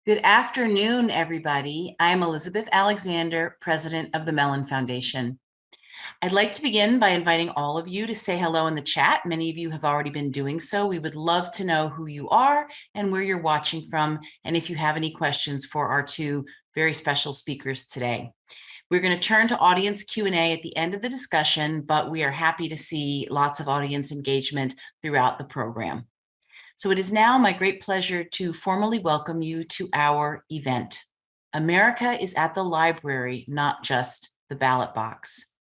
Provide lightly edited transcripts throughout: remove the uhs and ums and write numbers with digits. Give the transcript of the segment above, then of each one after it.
Good afternoon, everybody. I am Elizabeth Alexander, president of the Mellon Foundation. I'd like to begin by inviting all of you to say hello in the chat. Many of you have already been doing so. We would love to know who you are and where you're watching from, and if you have any questions for our two very special speakers today. We're going to turn to audience Q&A at the end of the discussion, but we are happy to see lots of audience engagement throughout the program. So it is now my great pleasure to formally welcome you to our event. America is at the library, not just the ballot box.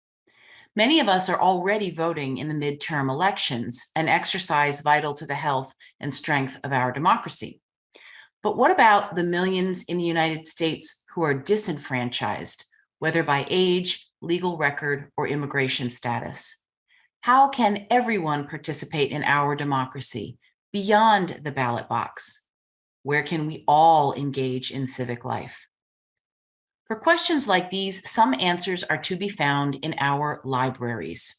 Many of us are already voting in the midterm elections, an exercise vital to the health and strength of our democracy. But what about the millions in the United States who are disenfranchised, whether by age, legal record, or immigration status? How can everyone participate in our democracy beyond the ballot box? Where can we all engage in civic life? For questions like these, some answers are to be found in our libraries.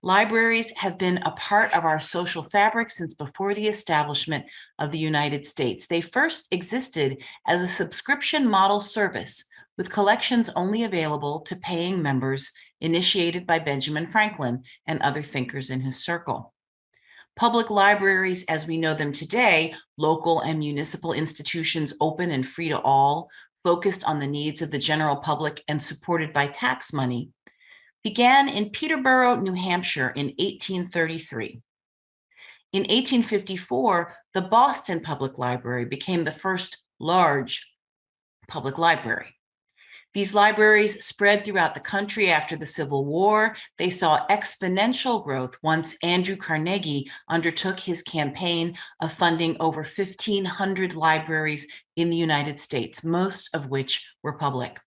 Libraries have been a part of our social fabric since before the establishment of the United States. They first existed as a subscription model service with collections only available to paying members, initiated by Benjamin Franklin and other thinkers in his circle. Public libraries, as we know them today, local and municipal institutions open and free to all, focused on the needs of the general public and supported by tax money, began in Peterborough, New Hampshire in 1833. In 1854, the Boston Public Library became the first large public library. These libraries spread throughout the country after the Civil War. They saw exponential growth once Andrew Carnegie undertook his campaign of funding over 1,500 libraries in the United States, most of which were public.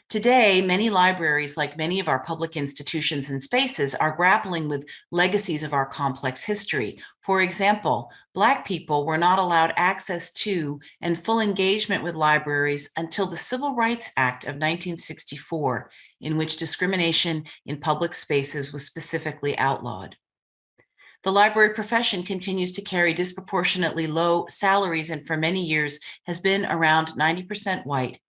Today, many libraries, like many of our public institutions and spaces, are grappling with legacies of our complex history. For example, Black people were not allowed access to and full engagement with libraries until the Civil Rights Act of 1964, in which discrimination in public spaces was specifically outlawed. The library profession continues to carry disproportionately low salaries and for many years has been around 90% white,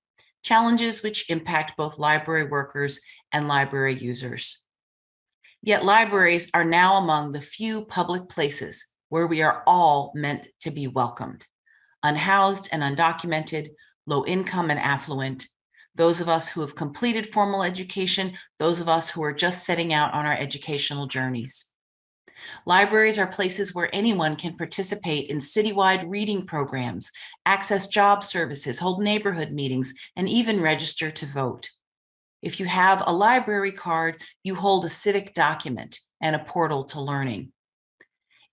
challenges which impact both library workers and library users. Yet libraries are now among the few public places where we are all meant to be welcomed, unhoused and undocumented, low income and affluent, those of us who have completed formal education, those of us who are just setting out on our educational journeys. Libraries are places where anyone can participate in citywide reading programs, access job services, hold neighborhood meetings, and even register to vote. If you have a library card, you hold a civic document and a portal to learning.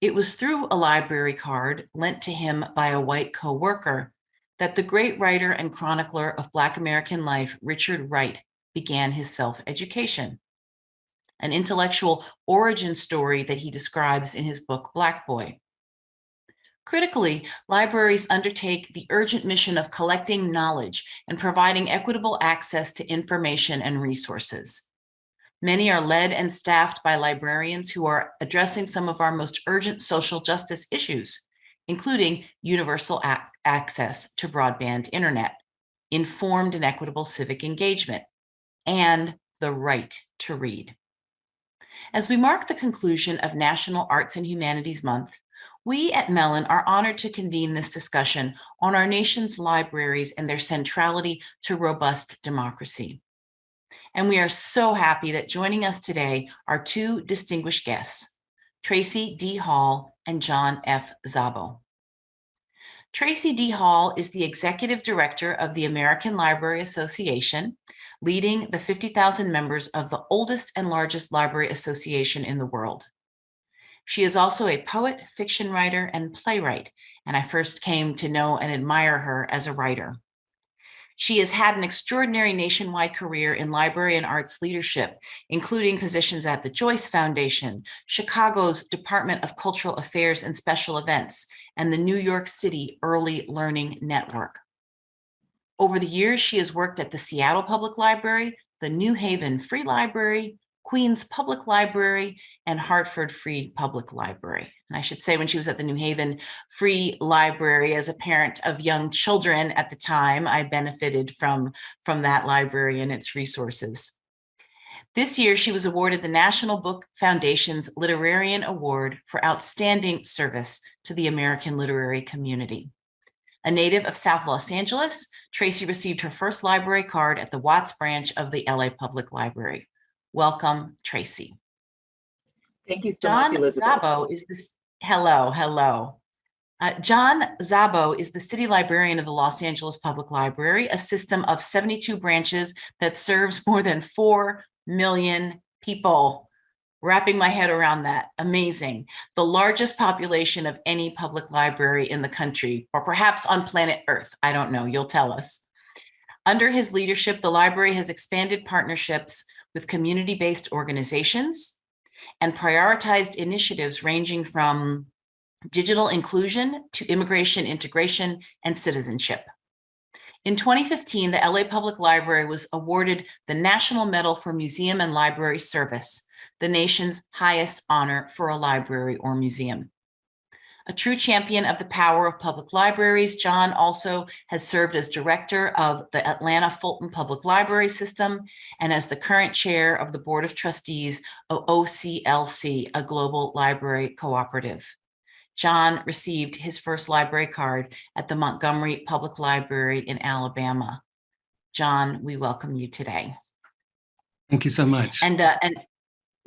It was through a library card lent to him by a white co-worker that the great writer and chronicler of Black American life, Richard Wright, began his self-education, an intellectual origin story that he describes in his book, Black Boy. Critically, libraries undertake the urgent mission of collecting knowledge and providing equitable access to information and resources. Many are led and staffed by librarians who are addressing some of our most urgent social justice issues, including universal access to broadband internet, informed and equitable civic engagement, and the right to read. As we mark the conclusion of National Arts and Humanities Month, we at Mellon are honored to convene this discussion on our nation's libraries and their centrality to robust democracy. And we are so happy that joining us today are two distinguished guests, Tracie D. Hall and John F. Szabo. Tracie D. Hall is the executive director of the American Library Association, leading the 50,000 members of the oldest and largest library association in the world. She is also a poet, fiction writer, and playwright, and I first came to know and admire her as a writer. She has had an extraordinary nationwide career in library and arts leadership, including positions at the Joyce Foundation, Chicago's Department of Cultural Affairs and Special Events, and the New York City Early Learning Network. Over the years, she has worked at the Seattle Public Library, the New Haven Free Library, Queens Public Library, and Hartford Free Public Library. And I should say, when she was at the New Haven Free Library, as a parent of young children at the time, I benefited from that library and its resources. This year, she was awarded the National Book Foundation's Librarian Award for Outstanding Service to the American literary community. A native of South Los Angeles, Tracie received her first library card at the Watts branch of the LA Public Library. Welcome, Tracie. Thank you so much, Elizabeth. Szabo is this. Hello. John Szabo is the city librarian of the Los Angeles Public Library, a system of 72 branches that serves more than 4 million people. Wrapping my head around that. Amazing. The largest population of any public library in the country, or perhaps on planet Earth. I don't know. You'll tell us. Under his leadership, the library has expanded partnerships with community-based organizations and prioritized initiatives ranging from digital inclusion to immigration integration and citizenship. In 2015, the LA Public Library was awarded the National Medal for Museum and Library Service, the nation's highest honor for a library or museum. A true champion of the power of public libraries, John also has served as director of the Atlanta Fulton Public Library System and as the current chair of the Board of Trustees of OCLC, a global library cooperative. John received his first library card at the Montgomery Public Library in Alabama. John, we welcome you today. Thank you so much. And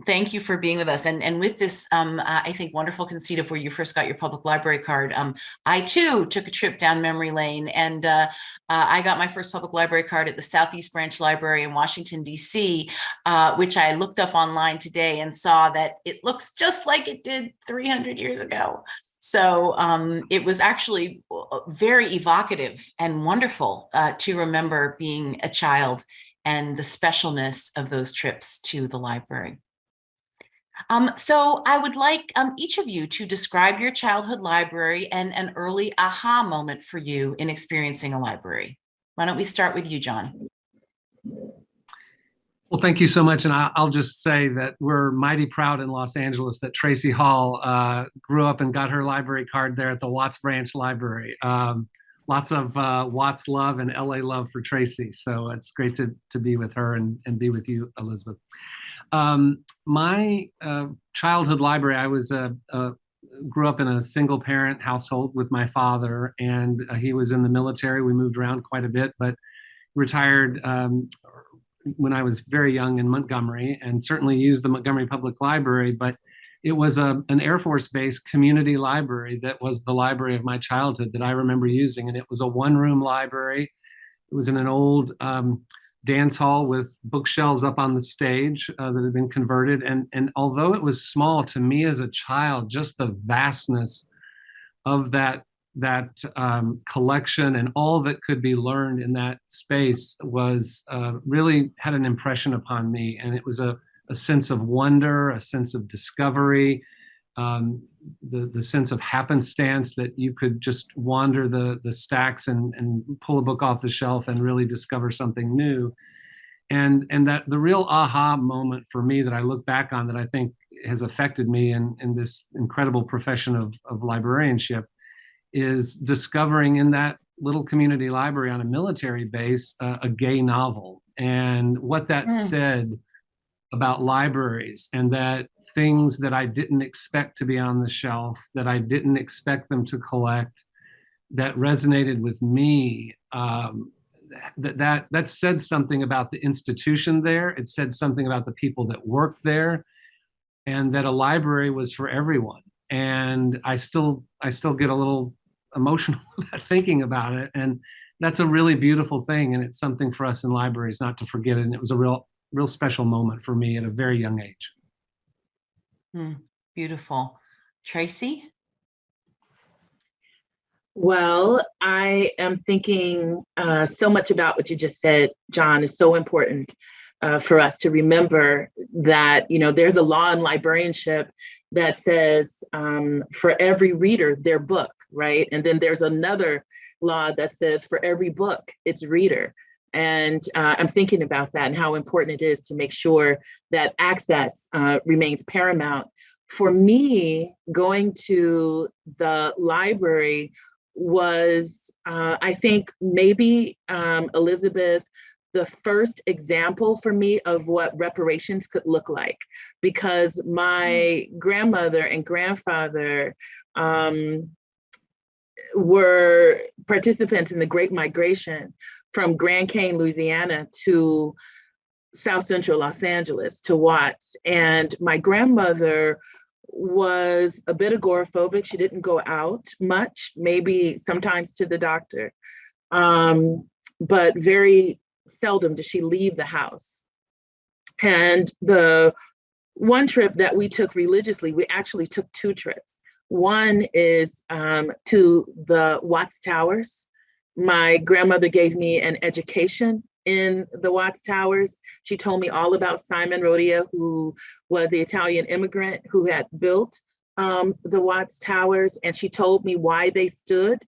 thank you for being with us. And with this, I think, wonderful conceit of where you first got your public library card, I too took a trip down memory lane, and I got my first public library card at the Southeast Branch Library in Washington, D.C., which I looked up online today and saw that it looks just like it did 300 years ago. So it was actually very evocative and wonderful to remember being a child and the specialness of those trips to the library. So I would like each of you to describe your childhood library and an early aha moment for you in experiencing a library. Why don't we start with you, John? Well, thank you so much. And I'll just say that we're mighty proud in Los Angeles that Tracie Hall grew up and got her library card there at the Watts Branch Library. Lots of Watts love and LA love for Tracie. So it's great to be with her and be with you, Elizabeth. My childhood library, I was grew up in a single parent household with my father, and he was in the military. We moved around quite a bit, but retired when I was very young in Montgomery, and certainly used the Montgomery Public Library, but it was an Air Force-based community library that was the library of my childhood that I remember using. And it was a one-room library. It was in an old dance hall with bookshelves up on the stage that had been converted. And although it was small, to me as a child, just the vastness of that collection and all that could be learned in that space was really had an impression upon me. And it was a sense of wonder, a sense of discovery, the sense of happenstance that you could just wander the stacks and pull a book off the shelf and really discover something new. And that the real aha moment for me that I look back on that I think has affected me in this incredible profession of librarianship is discovering in that little community library on a military base a gay novel, and what that said about libraries, and that things that I didn't expect to be on the shelf, that I didn't expect them to collect, that resonated with me, that said something about the institution there. It said something about the people that worked there, and that a library was for everyone. And I still get a little emotional thinking about it. And that's a really beautiful thing. And it's something for us in libraries not to forget it. And it was a real special moment for me at a very young age. Beautiful. Tracie? Well, I am thinking so much about what you just said, John. Is so important for us to remember that, you know, there's a law in librarianship that says for every reader, their book, right? And then there's another law that says for every book, its reader. And I'm thinking about that and how important it is to make sure that access remains paramount. For me, going to the library was, I think, maybe, Elizabeth, the first example for me of what reparations could look like, because my grandmother and grandfather were participants in the Great Migration from Grand Cane, Louisiana to South Central Los Angeles to Watts. And my grandmother was a bit agoraphobic. She didn't go out much, maybe sometimes to the doctor, but very seldom did she leave the house. And the one trip that we took religiously, we actually took two trips. One is to the Watts Towers. My grandmother gave me an education in the Watts Towers. She told me all about Simon Rodia, who was the Italian immigrant who had built the Watts Towers. And she told me why they stood,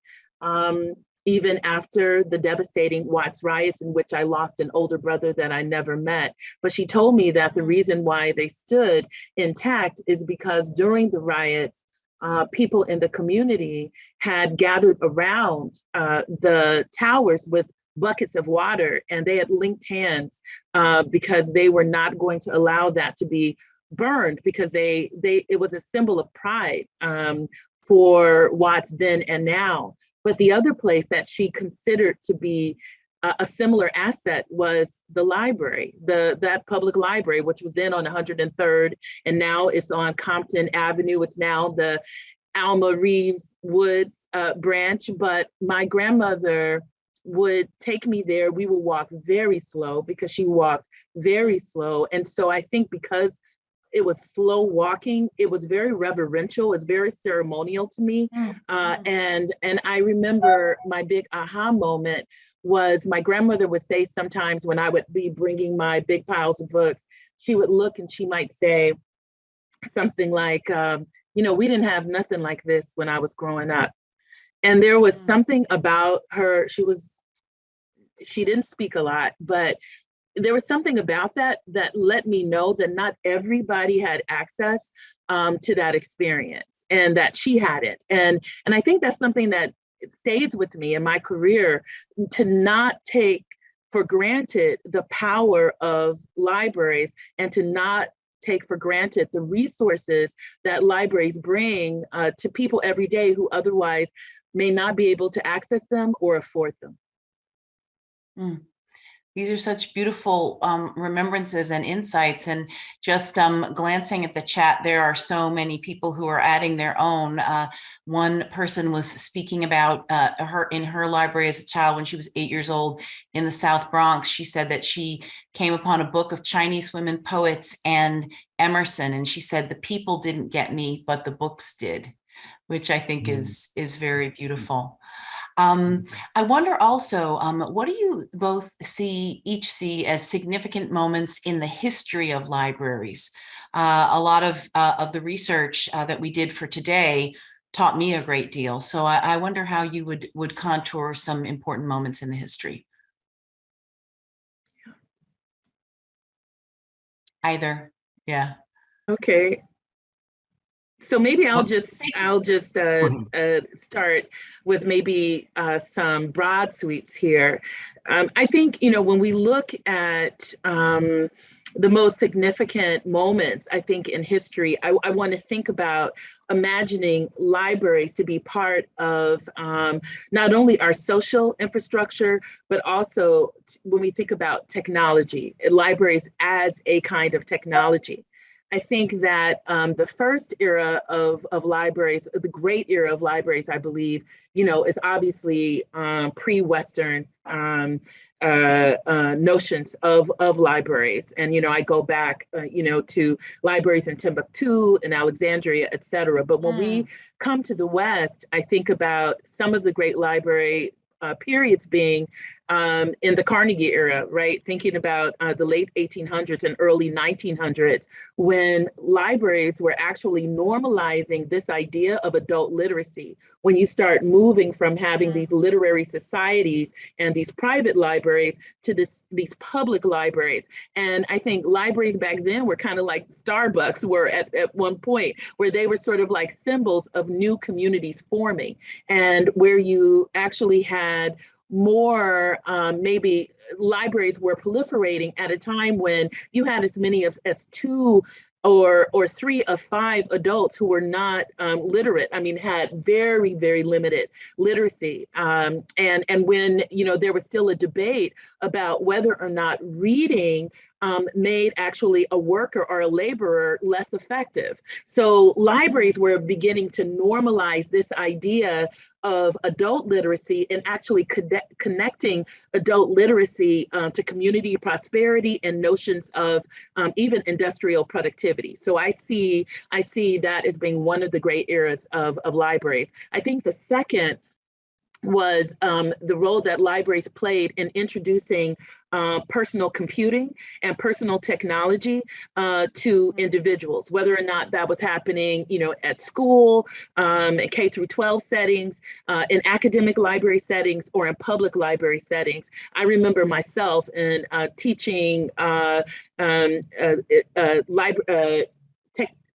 even after the devastating Watts riots, in which I lost an older brother that I never met. But she told me that the reason why they stood intact is because during the riots, people in the community had gathered around the towers with buckets of water, and they had linked hands because they were not going to allow that to be burned, because it was a symbol of pride for Watts then and now. But the other place that she considered to be a similar asset was the library, that public library, which was then on 103rd, and now it's on Compton Avenue. It's now the Alma Reeves Woods branch. But my grandmother would take me there. We would walk very slow because she walked very slow. And so I think because it was slow walking, it was very reverential, it's very ceremonial to me. And I remember my big aha moment was my grandmother would say sometimes when I would be bringing my big piles of books, she would look and she might say something like, we didn't have nothing like this when I was growing up. And there was something about her, she didn't speak a lot, but there was something about that let me know that not everybody had access to that experience, and that she had it. And I think that's something that stays with me in my career, to not take for granted the power of libraries, and to not take for granted the resources that libraries bring to people every day who otherwise may not be able to access them or afford them. These are such beautiful remembrances and insights. And just glancing at the chat, there are so many people who are adding their own. One person was speaking about her in her library as a child when she was 8 years old in the South Bronx. She said that she came upon a book of Chinese women poets and Emerson, and she said the people didn't get me, but the books did, which I think is very beautiful. I wonder also, what do you both each see as significant moments in the history of libraries? A lot of the research that we did for today taught me a great deal. So I wonder how you would contour some important moments in the history. Either, yeah. Okay. So maybe I'll just start with maybe some broad sweeps here. I think, when we look at the most significant moments, I think, in history, I want to think about imagining libraries to be part of not only our social infrastructure, but also when we think about technology, libraries as a kind of technology. I think that the first era of libraries, the great era of libraries, I believe, is obviously pre-Western notions of libraries. And, I go back, to libraries in Timbuktu and Alexandria, et cetera. But when we come to the West, I think about some of the great library periods being in the Carnegie era, right? Thinking about the late 1800s and early 1900s, when libraries were actually normalizing this idea of adult literacy. When you start moving from having these literary societies and these private libraries to these public libraries. And I think libraries back then were kind of like Starbucks were at one point, where they were sort of like symbols of new communities forming, and where you actually had more, maybe libraries were proliferating at a time when you had as many as two or three of five adults who were not literate. I mean, had very, very limited literacy. And when, there was still a debate about whether or not reading made actually a worker or a laborer less effective. So libraries were beginning to normalize this idea of adult literacy and actually connecting adult literacy to community prosperity and notions of even industrial productivity. So I see that as being one of the great eras of libraries. I think the second was the role that libraries played in introducing personal computing and personal technology to individuals, whether or not that was happening, at school, K through 12 settings, in academic library settings, or in public library settings. I remember myself in teaching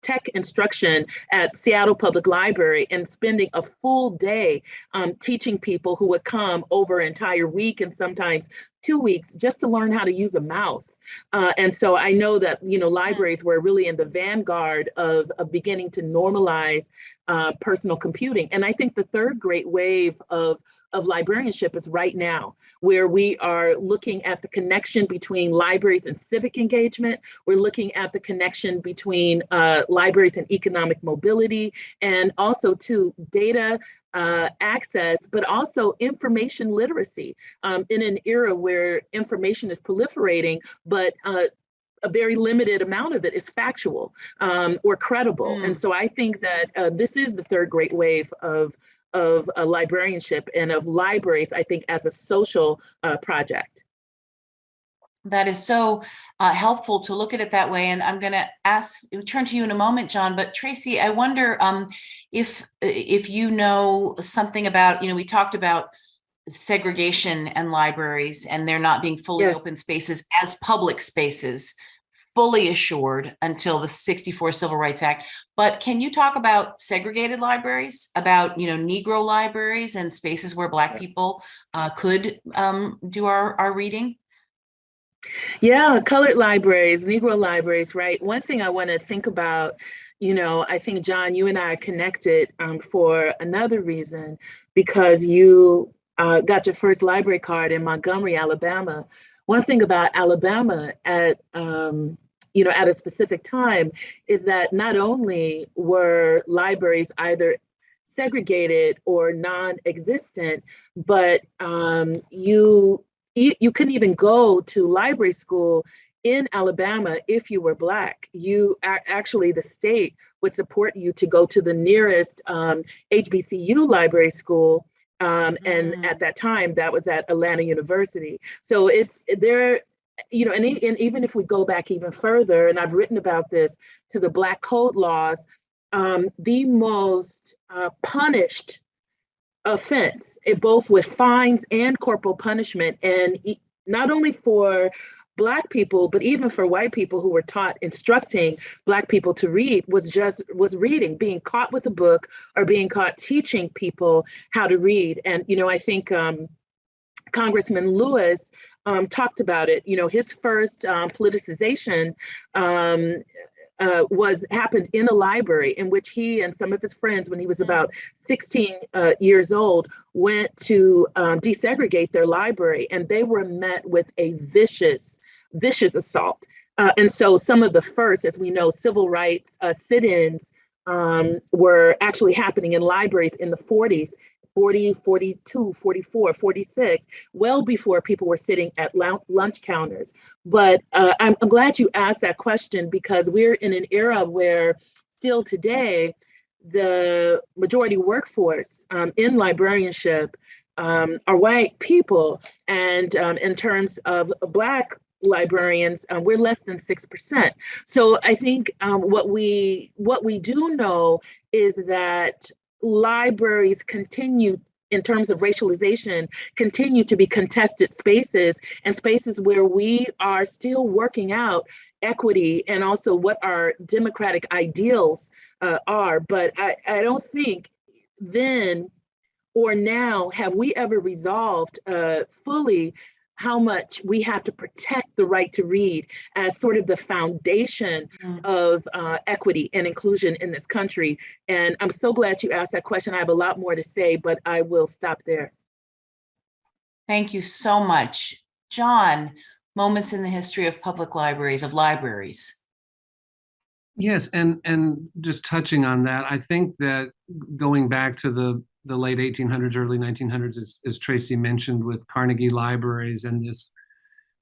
tech instruction at Seattle Public Library and spending a full day teaching people who would come over an entire week and sometimes 2 weeks just to learn how to use a mouse. And so I know that, libraries were really in the vanguard of beginning to normalize personal computing. And I think the third great wave of librarianship is right now, where we are looking at the connection between libraries and civic engagement. We're looking at the connection between libraries and economic mobility, and also to data access, but also information literacy in an era where information is proliferating, but a very limited amount of it is factual or credible. And so I think that this is the third great wave of librarianship and of libraries, I think, as a social project. That is so helpful to look at it that way. And I'm going to turn to you in a moment, John, but Tracie, I wonder if you know something about, we talked about segregation and libraries and there not being fully open spaces as public spaces, fully assured until the 64 Civil Rights Act. But can you talk about segregated libraries, about, Negro libraries and spaces where Black people could do our reading? Yeah, colored libraries, Negro libraries, right? One thing I want to think about, I think, John, you and I are connected for another reason, because you got your first library card in Montgomery, Alabama. One thing about Alabama at a specific time is that not only were libraries either segregated or non-existent, but you couldn't even go to library school in Alabama if you were Black. Actually, the state would support you to go to the nearest HBCU library school. And at that time, that was at Atlanta University. So it's there, and even if we go back even further, and I've written about this, to the Black Code laws, the most punished offense, both with fines and corporal punishment, and not only for Black people, but even for white people who were instructing Black people to read, was reading, being caught with a book or being caught teaching people how to read. And, I think Congressman Lewis talked about it. His first politicization happened in a library, in which he and some of his friends, when he was about 16 years old, went to desegregate their library, and they were met with a vicious assault. And so some of the first, as we know, civil rights sit-ins were actually happening in libraries in the 40s, 40, 42, 44, 46, well before people were sitting at lunch counters. But I'm glad you asked that question, because we're in an era where still today, the majority workforce in librarianship are white people. And in terms of Black librarians, we're less than 6%. So I think what we do know is that libraries continue, in terms of racialization, continue to be contested spaces, and spaces where we are still working out equity and also what our democratic ideals are. But I don't think then or now have we ever resolved fully how much we have to protect the right to read as sort of the foundation of equity and inclusion in this country. And I'm so glad you asked that question. I have a lot more to say, but I will stop there. Thank you so much. John, moments in the history of public libraries, of libraries. Yes, and just touching on that, I think that going back to the late 1800s, early 1900s, as Tracie mentioned, with Carnegie libraries and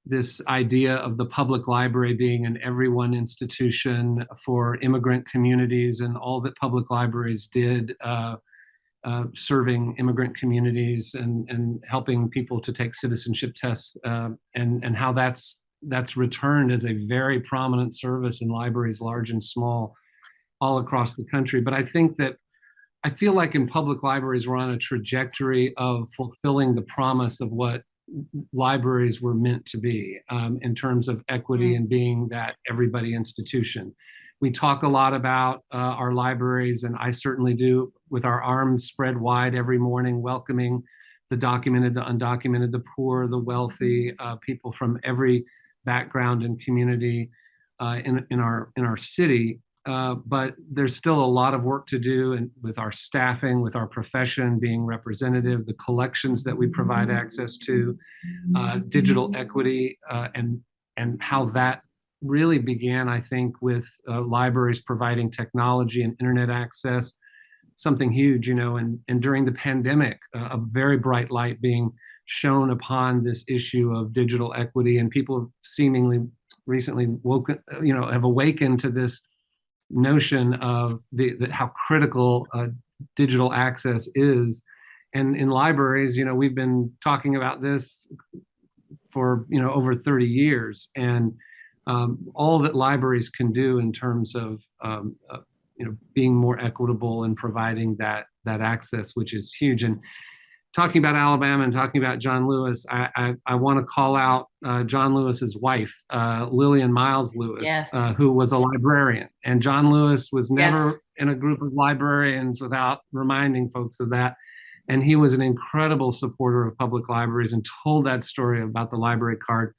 this idea of the public library being an everyone institution for immigrant communities, and all that public libraries did, serving immigrant communities and helping people to take citizenship tests, and how that's returned as a very prominent service in libraries, large and small, all across the country. But I feel like in public libraries, we're on a trajectory of fulfilling the promise of what libraries were meant to be, in terms of equity and being that everybody institution. We talk a lot about our libraries, and I certainly do, with our arms spread wide every morning, welcoming the documented, the undocumented, the poor, the wealthy, people from every background and community in our city. But there's still a lot of work to do, and with our staffing, with our profession being representative, the collections that we provide access to, digital equity, and how that really began, I think, with libraries providing technology and internet access, something huge, and during the pandemic, a very bright light being shone upon this issue of digital equity, and people seemingly recently have awakened to this notion of how critical digital access is. And in libraries, we've been talking about this for over 30 years, and all that libraries can do in terms of being more equitable and providing that access, which is huge. And talking about Alabama and talking about John Lewis, I want to call out John Lewis's wife, Lillian Miles Lewis, Yes. Who was a librarian. And John Lewis was never Yes. in a group of librarians without reminding folks of that. And he was an incredible supporter of public libraries and told that story about the library card.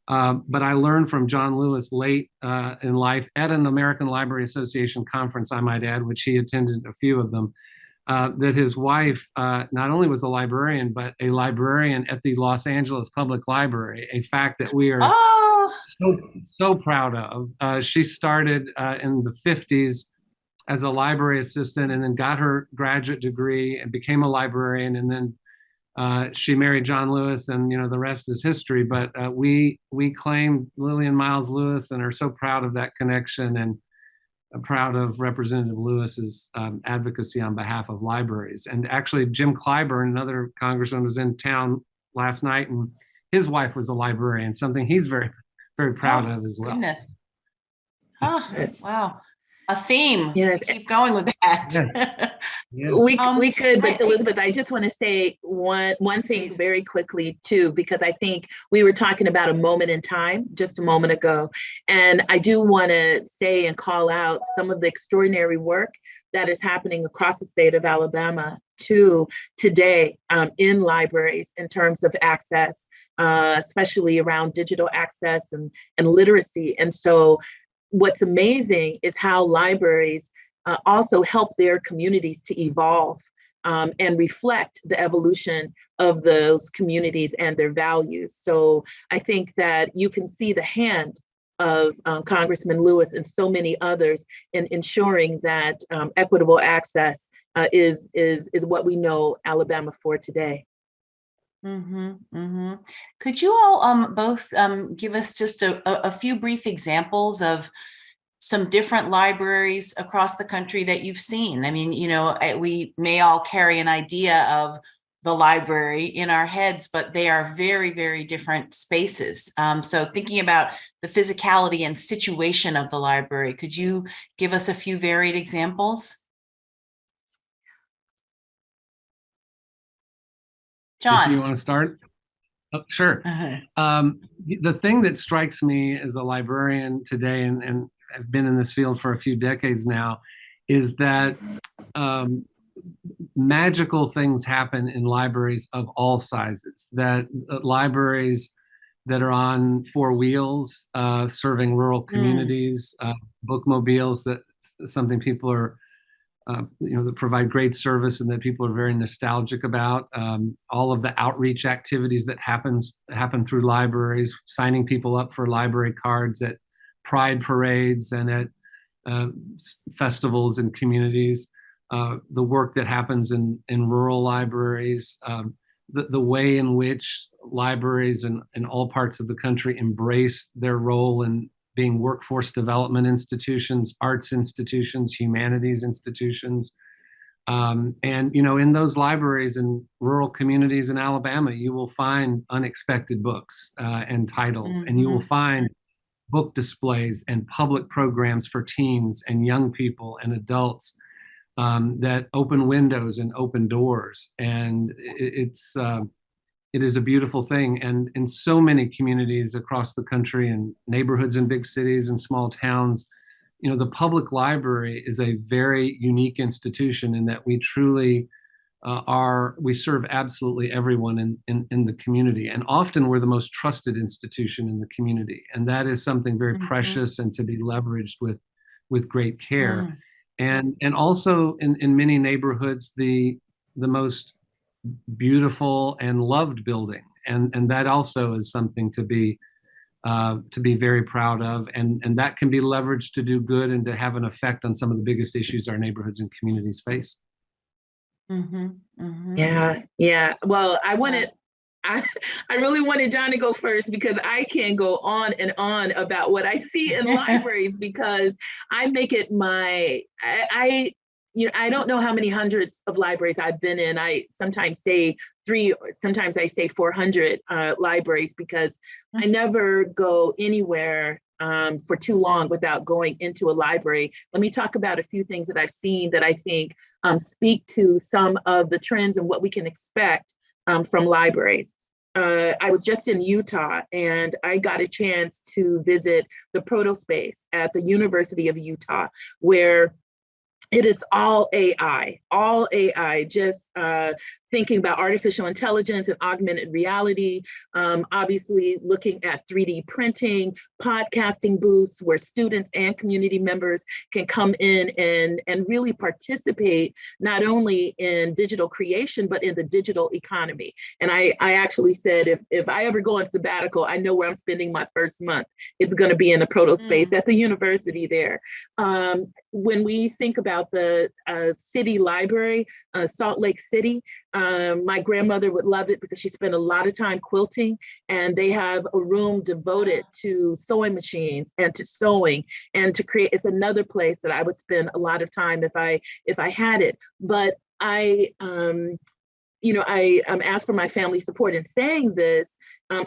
But I learned from John Lewis late in life at an American Library Association conference, I might add, which he attended a few of them, that his wife not only was a librarian, but a librarian at the Los Angeles Public Library, a fact that we are so proud of. She started in the 50s as a library assistant, and then got her graduate degree and became a librarian, and then she married John Lewis, and the rest is history. But we claim Lillian Miles Lewis and are so proud of that connection, and proud of Representative Lewis's advocacy on behalf of libraries. And actually, Jim Clyburn, another congressman, was in town last night, and his wife was a librarian, something he's very, very proud of as well. Goodness. Wow. A theme. Yes. Keep going with that. Yes. Yeah. We could, but Elizabeth, I just want to say one thing Please. very quickly too, because I think we were talking about a moment in time just a moment ago. And I do want to say and call out some of the extraordinary work that is happening across the state of Alabama today in libraries in terms of access, especially around digital access and literacy. And so what's amazing is how libraries also help their communities to evolve and reflect the evolution of those communities and their values. So I think that you can see the hand of Congressman Lewis and so many others in ensuring that equitable access is what we know Alabama for today. Could you all both give us just a few brief examples of some different libraries across the country that you've seen? I mean, we may all carry an idea of the library in our heads, but they are very, very different spaces. So thinking about the physicality and situation of the library, could you give us a few varied examples? Tracie, you John. want to start? Oh, sure. The thing that strikes me as a librarian today, and I've been in this field for a few decades now, is that magical things happen in libraries of all sizes. That libraries that are on four wheels, serving rural communities, bookmobiles, that something people are that provide great service and that people are very nostalgic about. All of the outreach activities that happen through libraries, signing people up for library cards at pride parades and at festivals and communities. The work that happens in rural libraries, the way in which libraries in all parts of the country embrace their role in being workforce development institutions, arts institutions, humanities institutions. And, in those libraries in rural communities in Alabama, you will find unexpected books and titles, and you will find book displays and public programs for teens and young people and adults that open windows and open doors. And it is a beautiful thing. And in so many communities across the country and neighborhoods in big cities and small towns, the public library is a very unique institution in that we truly we serve absolutely everyone in the community. And often we're the most trusted institution in the community. And that is something very precious and to be leveraged with great care. And also in many neighborhoods, the most beautiful and loved building, and that also is something to be very proud of, and that can be leveraged to do good and to have an effect on some of the biggest issues our neighborhoods and communities face. Yeah. Well, I really wanted John to go first because I can go on and on about what I see in libraries because I make it I don't know how many hundreds of libraries I've been in. I sometimes say 3, sometimes I say 400 libraries because I never go anywhere for too long without going into a library. Let me talk about a few things that I've seen that I think speak to some of the trends and what we can expect from libraries. I was just in Utah and I got a chance to visit the Proto Space at the University of Utah, where it is all AI, just thinking about artificial intelligence and augmented reality, obviously looking at 3D printing, podcasting booths where students and community members can come in and really participate not only in digital creation, but in the digital economy. And I actually said, if I ever go on sabbatical, I know where I'm spending my first month. It's gonna be in the Proto Space at the university there. When we think about the city library, Salt Lake City, my grandmother would love it because she spent a lot of time quilting, and they have a room devoted to sewing machines and to sewing and to create. It's another place that I would spend a lot of time if I had it. But I asked for my family support in saying this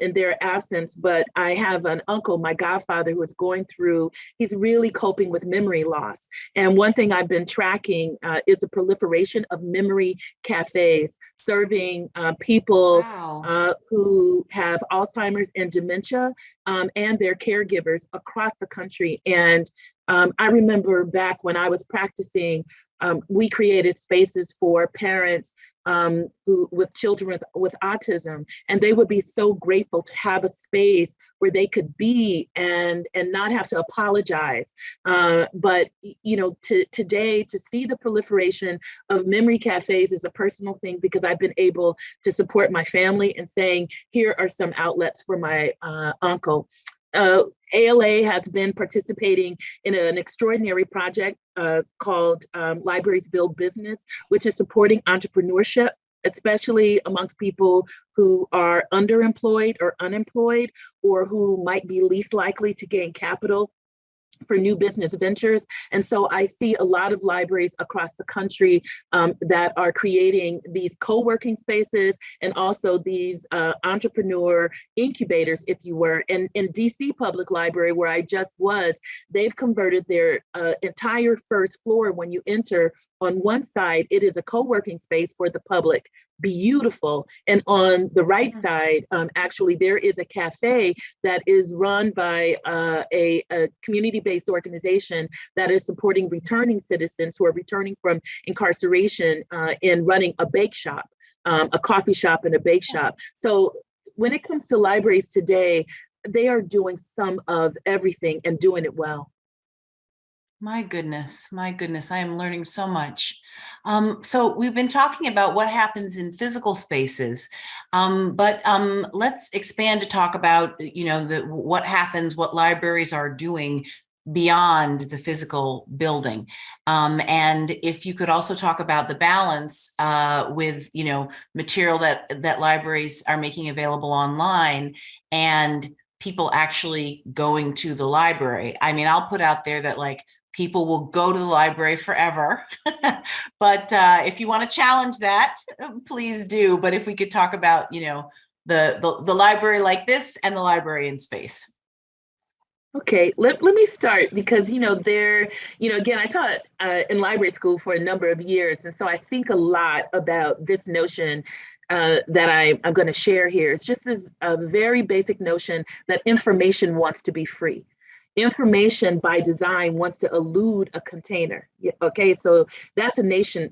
in their absence, but I have an uncle, my godfather, who is going through, he's really coping with memory loss. And one thing I've been tracking is the proliferation of memory cafes, serving people who have Alzheimer's and dementia and their caregivers across the country. And I remember back when I was practicing, we created spaces for parents who with children with autism, and they would be so grateful to have a space where they could be and not have to apologize. But today to see the proliferation of memory cafes is a personal thing because I've been able to support my family and saying, here are some outlets for my uncle. ALA has been participating in an extraordinary project called Libraries Build Business, which is supporting entrepreneurship, especially amongst people who are underemployed or unemployed, or who might be least likely to gain capital for new business ventures. And so I see a lot of libraries across the country that are creating these co-working spaces and also these entrepreneur incubators, if you were. And in DC Public Library, where I just was, they've converted their entire first floor when you enter. On one side, it is a co-working space for the public, beautiful. And on the right side, actually, there is a cafe that is run by a community-based organization that is supporting returning citizens who are returning from incarceration and running a bake shop, a coffee shop and a bake shop. So when it comes to libraries today, they are doing some of everything and doing it well. My goodness, I am learning so much. So we've been talking about what happens in physical spaces, but let's expand to talk about, what happens, what libraries are doing beyond the physical building. And if you could also talk about the balance with, material that libraries are making available online and people actually going to the library. I mean, I'll put out there that people will go to the library forever. But if you want to challenge that, please do. But if we could talk about, the library like this and the library in space. Okay, let me start because, again, I taught in library school for a number of years. And so I think a lot about this notion that I'm going to share here. It's just this very basic notion that information wants to be free. Information by design wants to elude a container. Okay, so that's a nature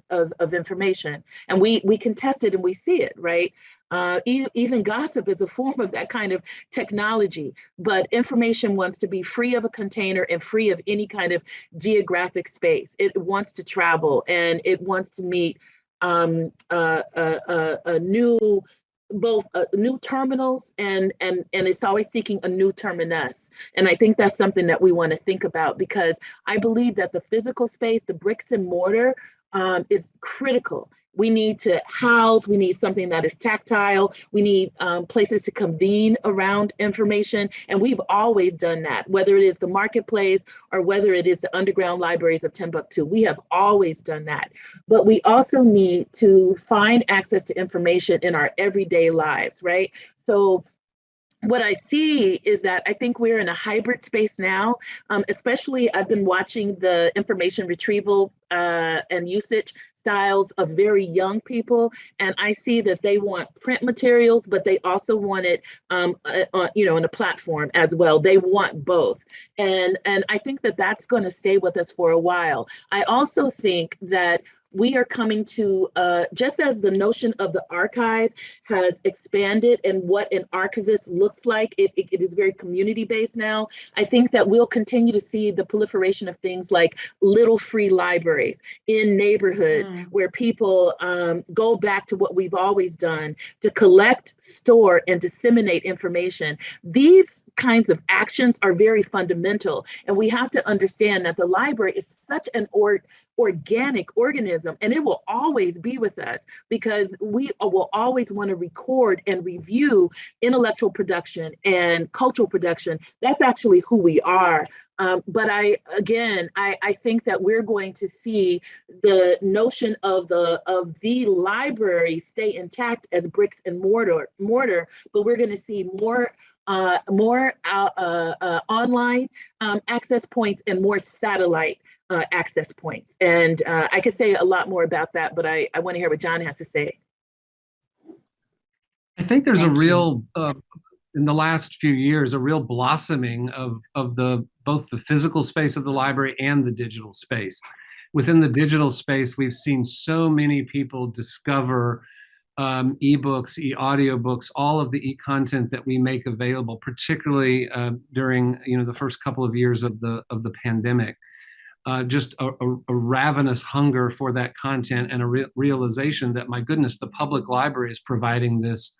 of information, and we can test it and we see it, right? Even gossip is a form of that kind of technology, but information wants to be free of a container and free of any kind of geographic space. It wants to travel and it wants to meet new terminals and it's always seeking a new terminus. And I think that's something that we want to think about, because I believe that the physical space, the bricks and mortar, is critical. We need to house, we need something that is tactile, we need places to convene around information. And we've always done that, whether it is the marketplace or whether it is the underground libraries of Timbuktu. We have always done that. But we also need to find access to information in our everyday lives, right? So what I see is that I think we're in a hybrid space now, especially I've been watching the information retrieval and usage styles of very young people. And I see that they want print materials, but they also want it, on a platform as well. They want both. And I think that that's going to stay with us for a while. I also think that we are coming to, just as the notion of the archive has expanded and what an archivist looks like, it is very community-based now. I think that we'll continue to see the proliferation of things like little free libraries in neighborhoods where people go back to what we've always done, to collect, store, and disseminate information. These kinds of actions are very fundamental, and we have to understand that the library is such an organic organism, and it will always be with us because we will always want to record and review intellectual production and cultural production. That's actually who we are. But I think that we're going to see the notion of the library stay intact as bricks and mortar, but we're going to see more online access points and more satellite access points. And I could say a lot more about that, but I want to hear what John has to say. I think there's a real, in the last few years, a real blossoming of both the physical space of the library and the digital space. Within the digital space, we've seen so many people discover ebooks, audiobooks, all of the e-content that we make available, particularly during the first couple of years of the pandemic. Just a ravenous hunger for that content and a realization that, my goodness, the public library is providing this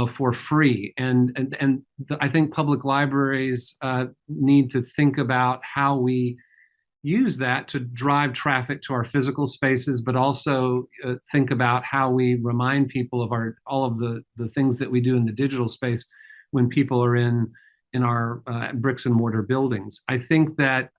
for free. And I think public libraries need to think about how we use that to drive traffic to our physical spaces, but also think about how we remind people of all of the things that we do in the digital space when people are in bricks and mortar buildings. I think that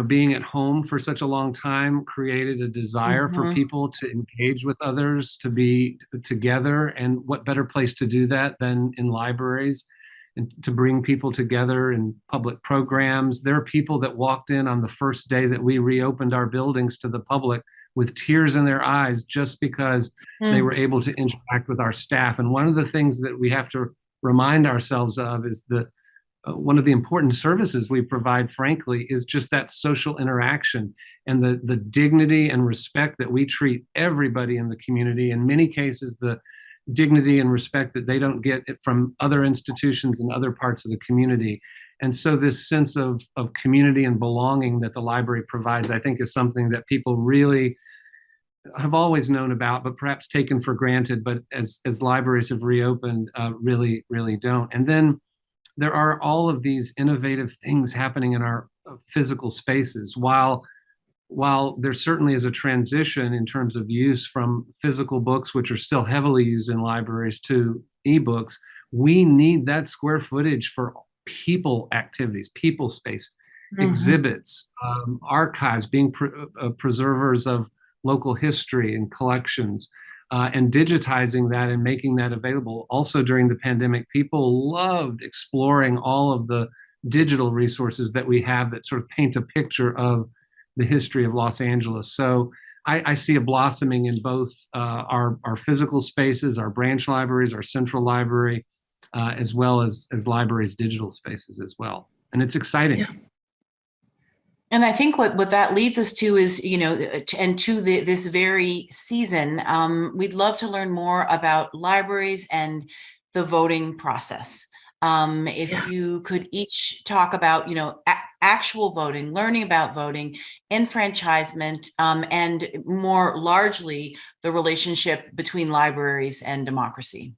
being at home for such a long time created a desire for people to engage with others, to be together. And what better place to do that than in libraries, and to bring people together in public programs. There are people that walked in on the first day that we reopened our buildings to the public with tears in their eyes just because they were able to interact with our staff. And one of the things that we have to remind ourselves of is one of the important services we provide, frankly, is just that social interaction and the dignity and respect that we treat everybody in the community. In many cases, the dignity and respect that they don't get from other institutions in other parts of the community. And so this sense of community and belonging that the library provides, I think, is something that people really have always known about, but perhaps taken for granted. But as libraries have reopened, really, really don't. And then there are all of these innovative things happening in our physical spaces. While there certainly is a transition in terms of use from physical books, which are still heavily used in libraries, to ebooks, we need that square footage for people activities, people space, exhibits, archives, being preservers of local history and collections. And digitizing that and making that available. Also during the pandemic, people loved exploring all of the digital resources that we have that sort of paint a picture of the history of Los Angeles. So I see a blossoming in both our physical spaces, our branch libraries, our central library, as well as libraries' digital spaces as well. And it's exciting. Yeah. And I think what that leads us to is, and to this very season, we'd love to learn more about libraries and the voting process. If you could each talk about, actual voting, learning about voting, enfranchisement, and more largely the relationship between libraries and democracy.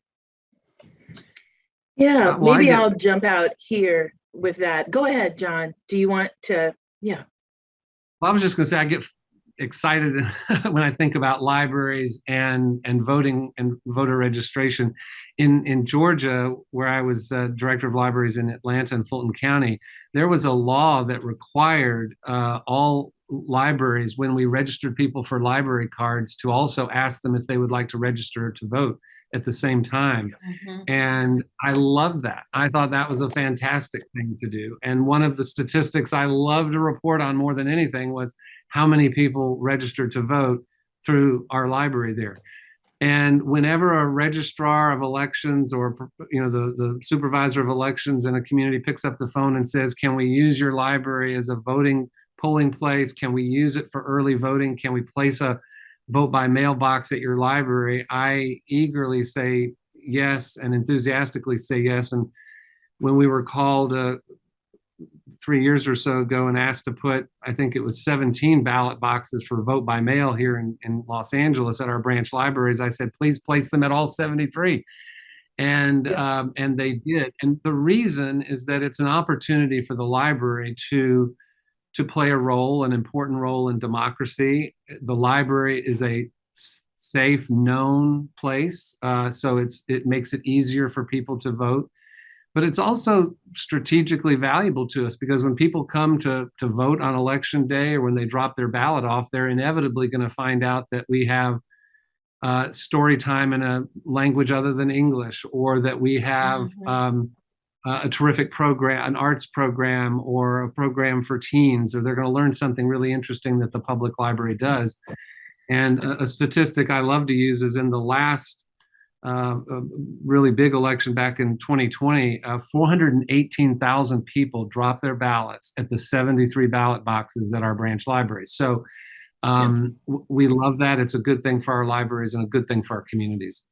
Yeah, maybe I'll jump out here with that. Go ahead, John. Do you want to? Yeah. Well, I was just going to say, I get excited when I think about libraries and voting and voter registration. In Georgia, where I was director of libraries in Atlanta and Fulton County, there was a law that required all libraries, when we registered people for library cards, to also ask them if they would like to register to vote at the same time. And I loved that. I thought that was a fantastic thing to do. And one of the statistics I love to report on more than anything was how many people registered to vote through our library there. And whenever a registrar of elections or the supervisor of elections in a community picks up the phone and says, can we use your library as a polling place? Can we use it for early voting? Can we place a vote by mail box at your library? I eagerly say yes and enthusiastically say yes. And when we were called 3 years or so ago and asked to put, I think it was 17 ballot boxes for vote by mail here in Los Angeles at our branch libraries, I said, please place them at all 73. And they did. And the reason is that it's an opportunity for the library to play a role, an important role in democracy. The library is a safe, known place, so it makes it easier for people to vote. But it's also strategically valuable to us because when people come to vote on election day, or when they drop their ballot off, they're inevitably going to find out that we have story time in a language other than English, or that we have a terrific program, an arts program, or a program for teens, or they're going to learn something really interesting that the public library does. And a statistic I love to use is in the last really big election back in 2020, 418,000 people dropped their ballots at the 73 ballot boxes at our branch libraries. So we love that. It's a good thing for our libraries and a good thing for our communities.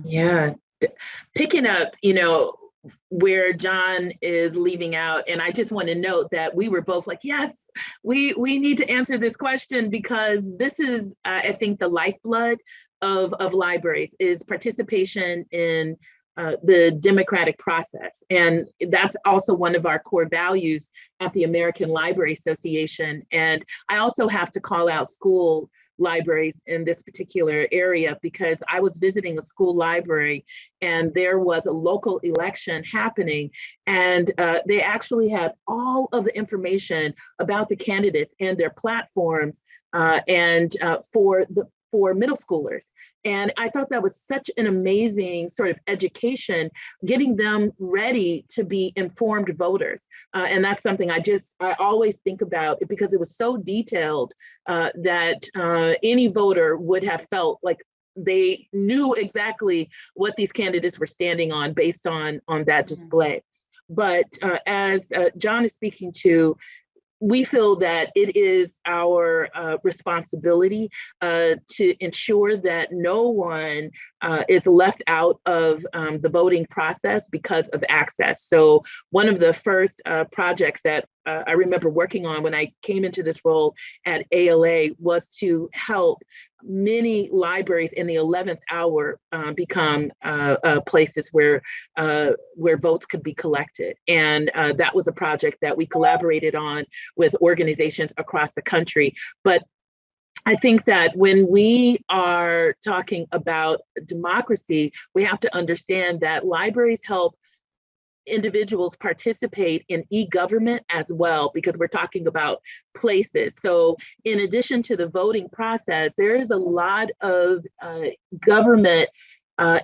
Yeah. Picking up, where John is leaving out, and I just want to note that we were both like, yes, we need to answer this question, because this is, I think, the lifeblood of libraries is participation in the democratic process. And that's also one of our core values at the American Library Association. And I also have to call out school libraries in this particular area because I was visiting a school library and there was a local election happening, and they actually had all of the information about the candidates and their platforms and for middle schoolers. And I thought that was such an amazing sort of education, getting them ready to be informed voters. And that's something I always think about because it was so detailed that any voter would have felt like they knew exactly what these candidates were standing on based on that display. But as John is speaking to, we feel that it is our responsibility to ensure that no one is left out of the voting process because of access. So one of the first projects that I remember working on when I came into this role at ALA was to help many libraries in the 11th hour become places where votes could be collected. And that was a project that we collaborated on with organizations across the country. But I think that when we are talking about democracy, we have to understand that libraries help individuals participate in e-government as well, because we're talking about places. So in addition to the voting process, there is a lot of government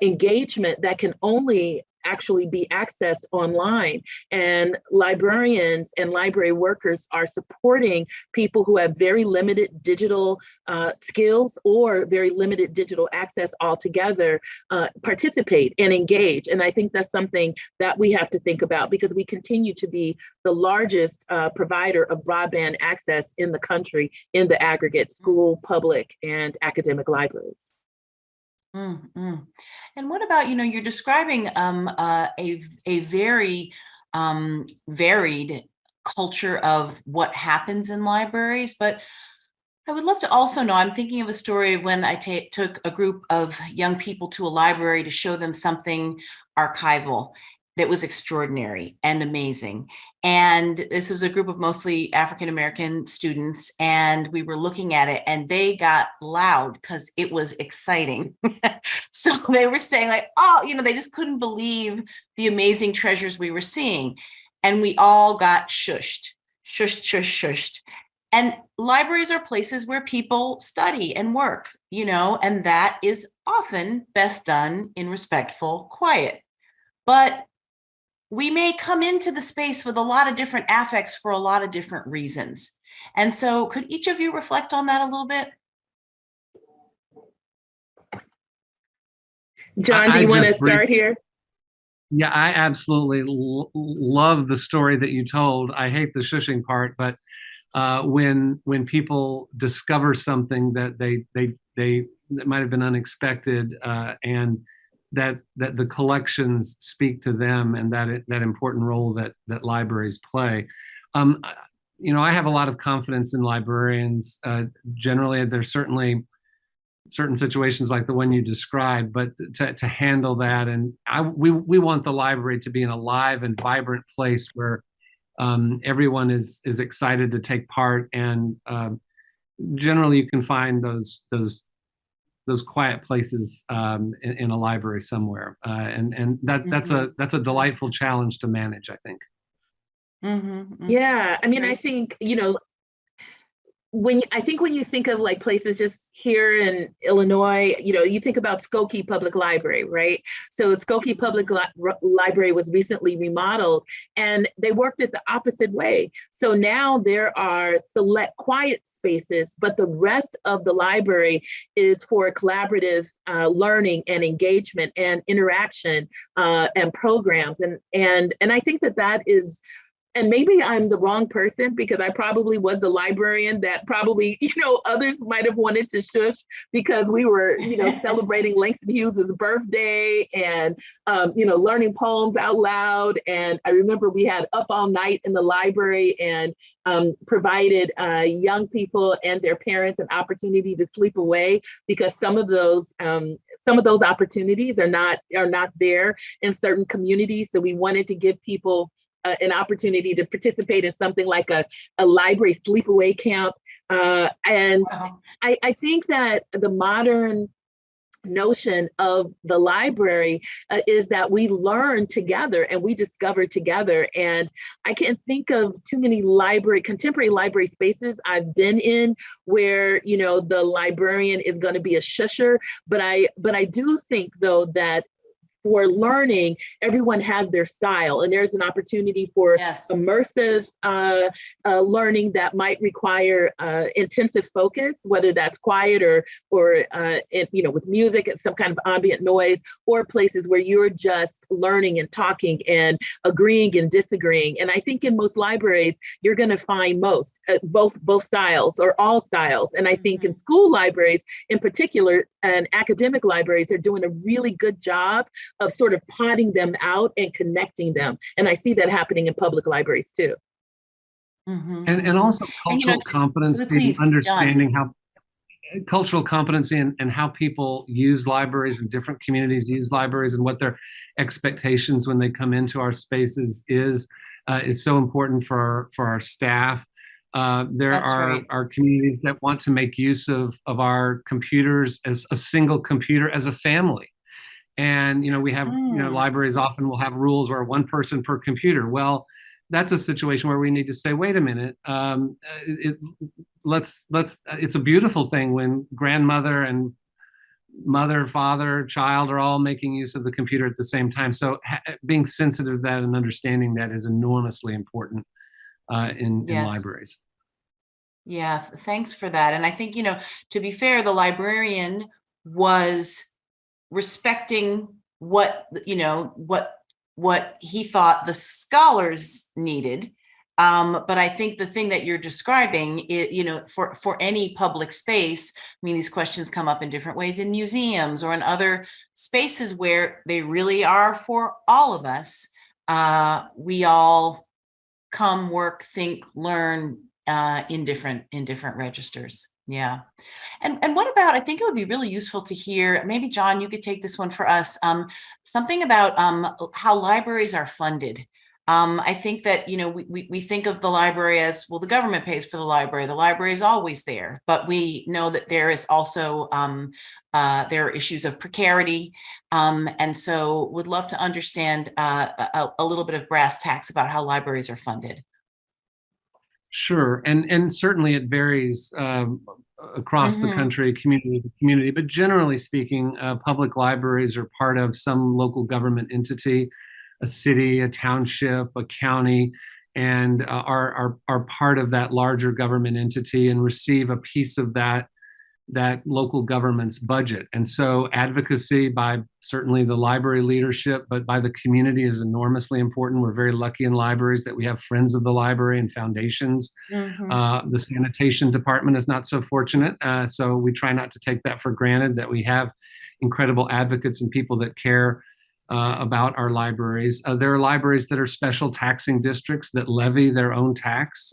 engagement that can only actually be accessed online. And librarians and library workers are supporting people who have very limited digital skills or very limited digital access altogether, participate and engage. And I think that's something that we have to think about because we continue to be the largest provider of broadband access in the country in the aggregate, school, public, and academic libraries. Mm-hmm. And what about, you're describing a very varied culture of what happens in libraries, but I would love to also know, I'm thinking of a story when I took a group of young people to a library to show them something archival that was extraordinary and amazing. And this was a group of mostly African-American students, and we were looking at it and they got loud because it was exciting. So they were saying like, oh, they just couldn't believe the amazing treasures we were seeing. And we all got shushed. And libraries are places where people study and work, and that is often best done in respectful quiet. But we may come into the space with a lot of different affects for a lot of different reasons. And so could each of you reflect on that a little bit? John, do you want to start here? Yeah, I absolutely love the story that you told. I hate the shushing part, but when people discover something that that might have been unexpected, and that the collections speak to them, and that important role that libraries play. I have a lot of confidence in librarians. Generally, there's certainly certain situations like the one you described, but to handle that, and we want the library to be an alive and vibrant place where everyone is excited to take part, and generally you can find those quiet places in a library somewhere, and that's a delightful challenge to manage, I think. Mm-hmm. Yeah, I mean, I think when you think of like places just here in Illinois, you think about Skokie Public Library, right? So Skokie Public Library was recently remodeled, and they worked it the opposite way. So now there are select quiet spaces, but the rest of the library is for collaborative learning and engagement and interaction and programs. And I think that is. And maybe I'm the wrong person because I probably was the librarian that probably, others might have wanted to shush because we were, celebrating Langston Hughes's birthday and, learning poems out loud. And I remember we had up all night in the library and provided young people and their parents an opportunity to sleep away because some of those opportunities are not there in certain communities. So we wanted to give people an opportunity to participate in something like a library sleepaway camp And Wow. I think that the modern notion of the library is that we learn together and we discover together. And I can't think of too many contemporary library spaces I've been in where, you know, the librarian is going to be a shusher. But I do think though that for learning, everyone has their style, and there's an opportunity for Yes. immersive learning that might require intensive focus, whether that's quiet or you know, with music and some kind of ambient noise, or places where you're just learning and talking and agreeing and disagreeing. And I think in most libraries, you're going to find both styles or all styles. And I think in school libraries, in particular, and academic libraries are doing a really good job of sort of potting them out and connecting them. And I see that happening in public libraries too. And also And, cultural competency, and please, John. understanding how cultural competency and how people use libraries and different communities use libraries and what their expectations when they come into our spaces is so important for our staff. There That's are right. our communities that want to make use of our computers as a single computer as a family. And, you know, we have, you know, libraries often will have rules where one person per computer. Well, that's a situation where we need to say, wait a minute, it's a beautiful thing when grandmother and mother, father, child are all making use of the computer at the same time. So being sensitive to that and understanding that is enormously important in Yes. libraries. Yeah, thanks for that. And I think, you know, to be fair, the librarian was respecting what, you know, what he thought the scholars needed. But I think the thing that you're describing, you know, for any public space, I mean, these questions come up in different ways in museums or in other spaces where they really are for all of us. We all come, work, think, learn in different registers. Yeah. And what about, I think it would be really useful to hear, maybe John, you could take this one for us, something about how libraries are funded. I think that, you know, we think of the library as, well, the government pays for the library is always there, but we know that there is also, there are issues of precarity. And so would love to understand a little bit of brass tacks about how libraries are funded. Sure, and certainly it varies across the country, community to community, but generally speaking, public libraries are part of some local government entity, a city, a township, a county, and are part of that larger government entity and receive a piece of that local government's budget. And so advocacy by certainly the library leadership, but by the community is enormously important. We're very lucky in libraries that we have friends of the library and foundations. The sanitation department is not so fortunate. So we try not to take that for granted, that we have incredible advocates and people that care about our libraries. There are libraries that are special taxing districts that levy their own tax.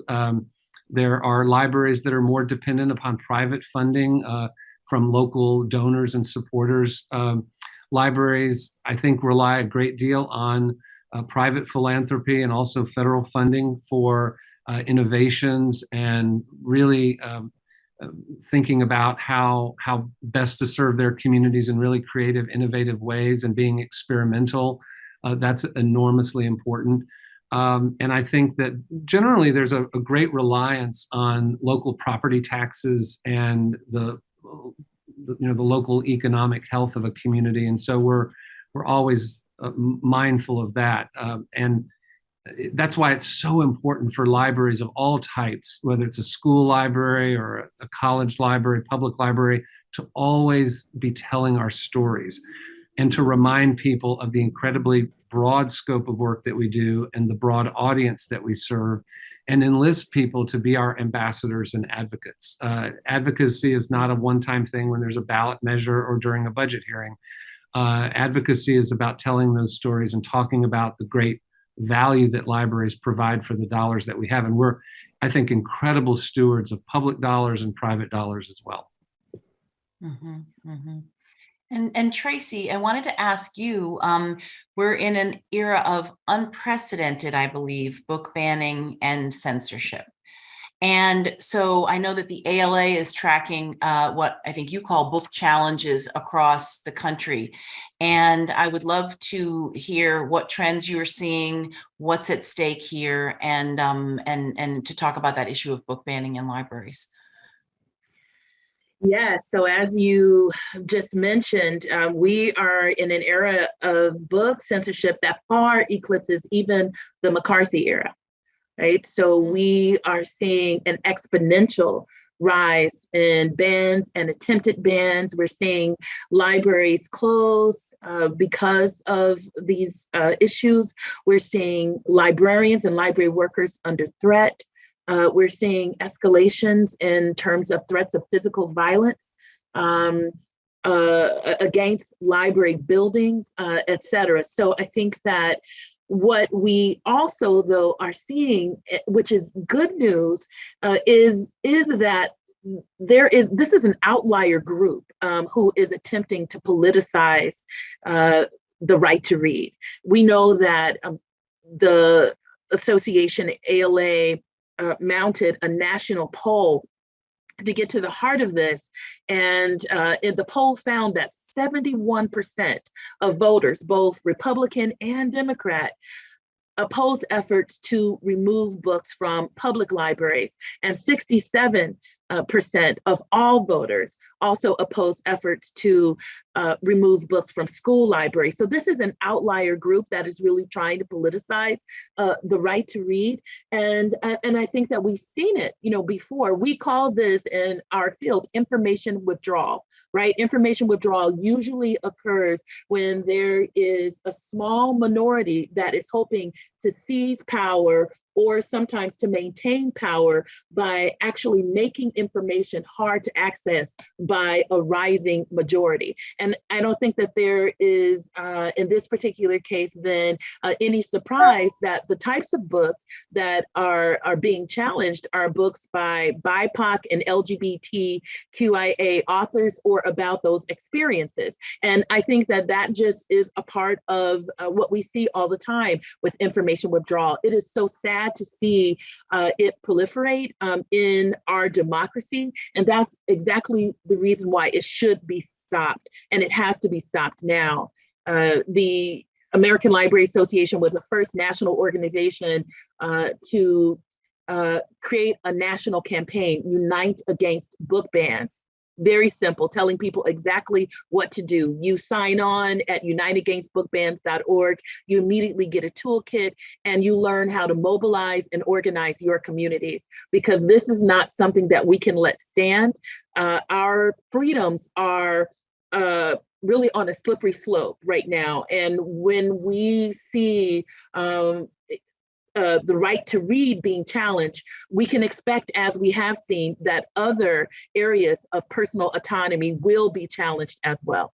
There are libraries that are more dependent upon private funding from local donors and supporters. Libraries, I think, rely a great deal on private philanthropy and also federal funding for innovations and really thinking about how best to serve their communities in really creative, innovative ways and being experimental. That's enormously important. And I think that generally there's a great reliance on local property taxes and the local economic health of a community, and so we're always mindful of that. And that's why it's so important for libraries of all types, whether it's a school library or a college library, public library, to always be telling our stories and to remind people of the incredibly broad scope of work that we do and the broad audience that we serve, and enlist people to be our ambassadors and advocates. Advocacy is not a one-time thing when there's a ballot measure or during a budget hearing. Advocacy is about telling those stories and talking about the great value that libraries provide for the dollars that we have. And we're, I think, incredible stewards of public dollars and private dollars as well. And Tracie, I wanted to ask you, we're in an era of unprecedented, I believe, book banning and censorship. And so I know that the ALA is tracking what I think you call book challenges across the country. And I would love to hear what trends you're seeing, what's at stake here, and to talk about that issue of book banning in libraries. Yes, so as you just mentioned, we are in an era of book censorship that far eclipses even the McCarthy era. Right? So we are seeing an exponential rise in bans and attempted bans. We're seeing libraries close because of these issues. We're seeing librarians and library workers under threat. We're seeing escalations in terms of threats of physical violence against library buildings, et cetera. So I think that what we also, though, are seeing, which is good news, is that this is an outlier group who is attempting to politicize the right to read. We know that the association ALA mounted a national poll to get to the heart of this, and the poll found that 71% of voters, both Republican and Democrat, oppose efforts to remove books from public libraries, and 67% of all voters also oppose efforts to remove books from school libraries. So this is an outlier group that is really trying to politicize the right to read. And I think that we've seen it, before. We call this in our field information withdrawal. Right? Information withdrawal usually occurs when there is a small minority that is hoping to seize power or sometimes to maintain power by actually making information hard to access by a rising majority. And I don't think that there is, in this particular case, then any surprise that the types of books that are being challenged are books by BIPOC and LGBTQIA authors or about those experiences. And I think that that just is a part of what we see all the time with information withdrawal. It is so sad to see it proliferate in our democracy. And that's exactly the reason why it should be stopped. And it has to be stopped now. The American Library Association was the first national organization to create a national campaign, Unite Against Book Bans. Very simple, telling people exactly what to do. You sign on at uniteagainstbookbans.org. You immediately get a toolkit and you learn how to mobilize and organize your communities, because this is not something that we can let stand. Our freedoms are really on a slippery slope right now. And when we see the right to read being challenged, we can expect, as we have seen, that other areas of personal autonomy will be challenged as well.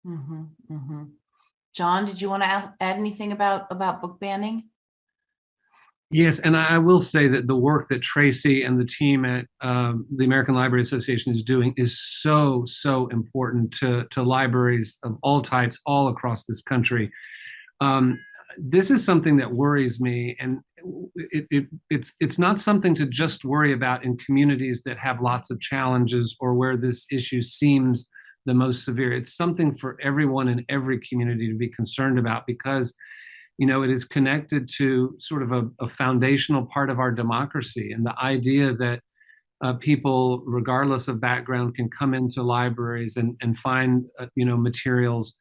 Mm-hmm, mm-hmm. John, did you want to add anything about book banning? Yes, and I will say that the work that Tracie and the team at the American Library Association is doing is so important to libraries of all types all across this country. This is something that worries me, and it's not something to just worry about in communities that have lots of challenges or where this issue seems the most severe. It's something for everyone in every community to be concerned about, because it is connected to sort of a foundational part of our democracy, and the idea that people, regardless of background, can come into libraries and find materials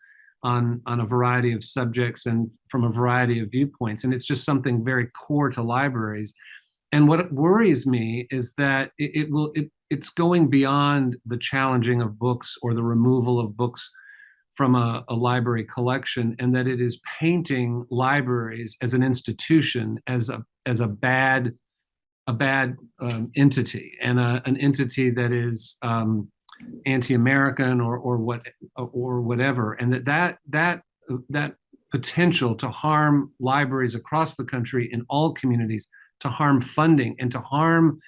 on a variety of subjects and from a variety of viewpoints. And it's just something very core to libraries. And what worries me is that it's going beyond the challenging of books or the removal of books from a library collection, and that it is painting libraries as an institution as a bad entity, and an entity that is anti-American or whatever, and that potential to harm libraries across the country in all communities, to harm funding and to harm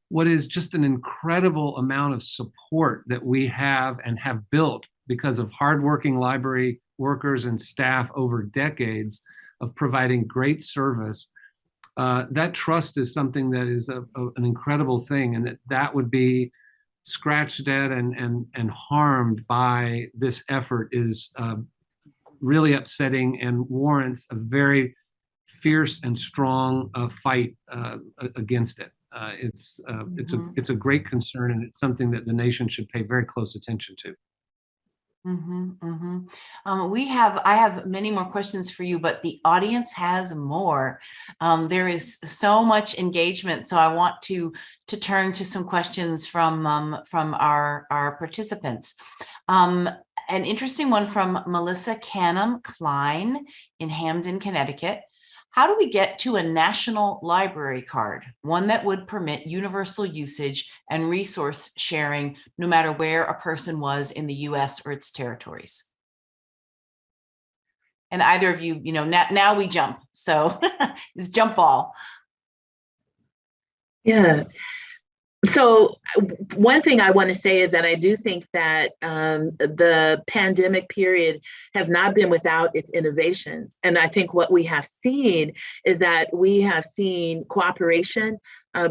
what is just an incredible amount of support that we have and have built because of hardworking library workers and staff over decades of providing great service. that trust is something that is an incredible thing, and that would be scratched at and harmed by this effort is really upsetting and warrants a very fierce and strong fight against it. It's a great concern, and it's something that the nation should pay very close attention to. I have many more questions for you, but the audience has more. There is so much engagement, so I want to turn to some questions from our participants. An interesting one from Melissa Canham Klein in Hamden, Connecticut. How do we get to a national library card, one that would permit universal usage and resource sharing, no matter where a person was in the US or its territories? And either of you, now we jump. So it's jump ball. Yeah. So one thing I want to say is that I do think that the pandemic period has not been without its innovations. And I think what we have seen is that we have seen cooperation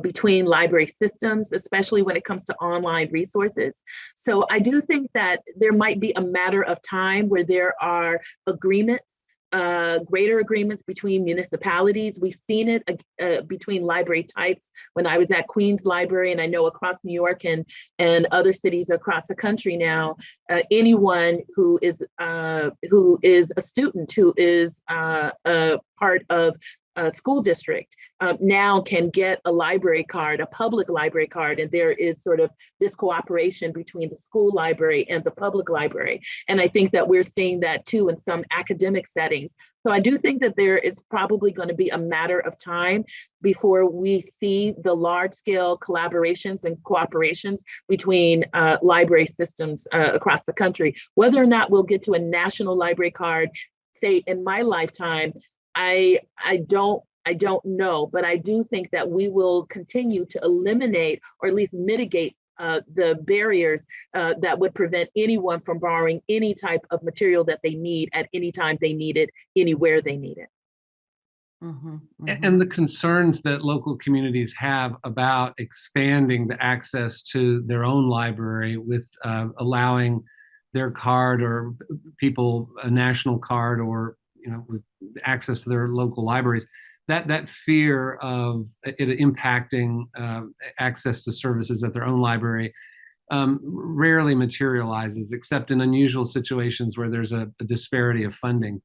between library systems, especially when it comes to online resources. So I do think that there might be a matter of time where there are agreements, greater agreements between municipalities. We've seen it between library types when I was at Queens Library, and I know across New York and other cities across the country now, anyone who is a student, who is a part of a school district, now can get a library card, a public library card, and there is sort of this cooperation between the school library and the public library. And I think that we're seeing that too in some academic settings. So I do think that there is probably going to be a matter of time before we see the large scale collaborations and cooperations between library systems across the country. Whether or not we'll get to a national library card, say in my lifetime, I don't know, but I do think that we will continue to eliminate or at least mitigate the barriers that would prevent anyone from borrowing any type of material that they need at any time they need it, anywhere they need it. And the concerns that local communities have about expanding the access to their own library with allowing their card or people a national card, or with access to their local libraries, that fear of it impacting access to services at their own library rarely materializes, except in unusual situations where there's a disparity of funding.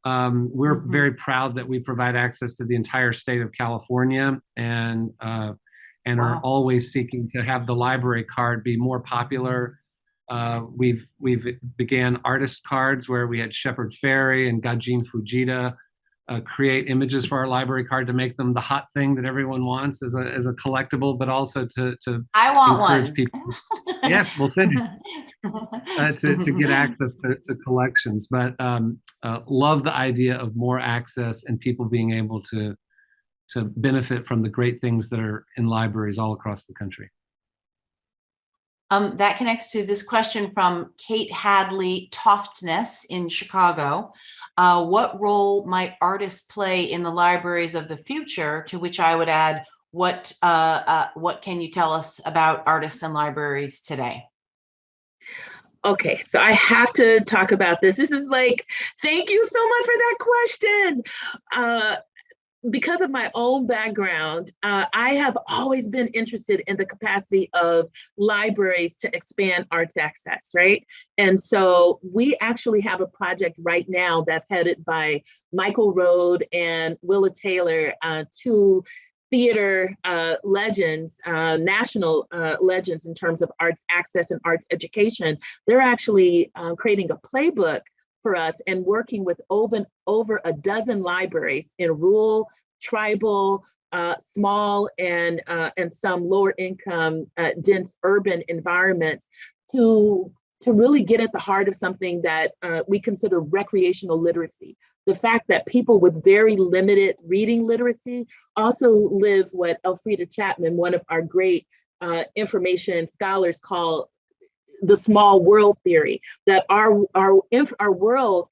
We're very proud that we provide access to the entire state of California, and are always seeking to have the library card be more popular. We've began artist cards where we had Shepard Fairey and Gajin Fujita create images for our library card to make them the hot thing that everyone wants as a collectible, but also to I want encourage one. people. Yes, we'll send you to get access to collections. But love the idea of more access and people being able to benefit from the great things that are in libraries all across the country. That connects to this question from Kate Hadley Toftness in Chicago. What role might artists play in the libraries of the future? To which I would add, what can you tell us about artists and libraries today? Okay, so I have to talk about this. This is like, thank you so much for that question. Because of my own background, I have always been interested in the capacity of libraries to expand arts access, right? And so we actually have a project right now that's headed by Michael Rode and Willa Taylor, two theater legends, national legends in terms of arts access and arts education. They're actually creating a playbook for us and working with over a dozen libraries in rural, tribal, small, and some lower income, dense urban environments to really get at the heart of something that we consider recreational literacy. The fact that people with very limited reading literacy also live what Elfrida Chapman, one of our great information scholars, call the small world theory, that our world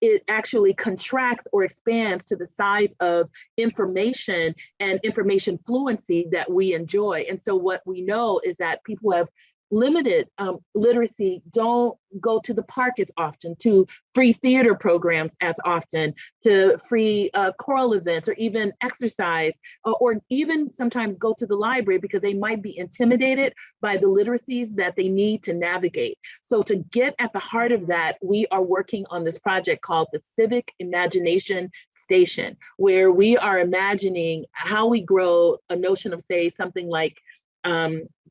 it actually contracts or expands to the size of information and information fluency that we enjoy. And so what we know is that people who have limited literacy don't go to the park as often, to free theater programs as often, to free choral events, or even exercise, or even sometimes go to the library because they might be intimidated by the literacies that they need to navigate. So to get at the heart of that, we are working on this project called the Civic Imagination Station, where we are imagining how we grow a notion of, say, something like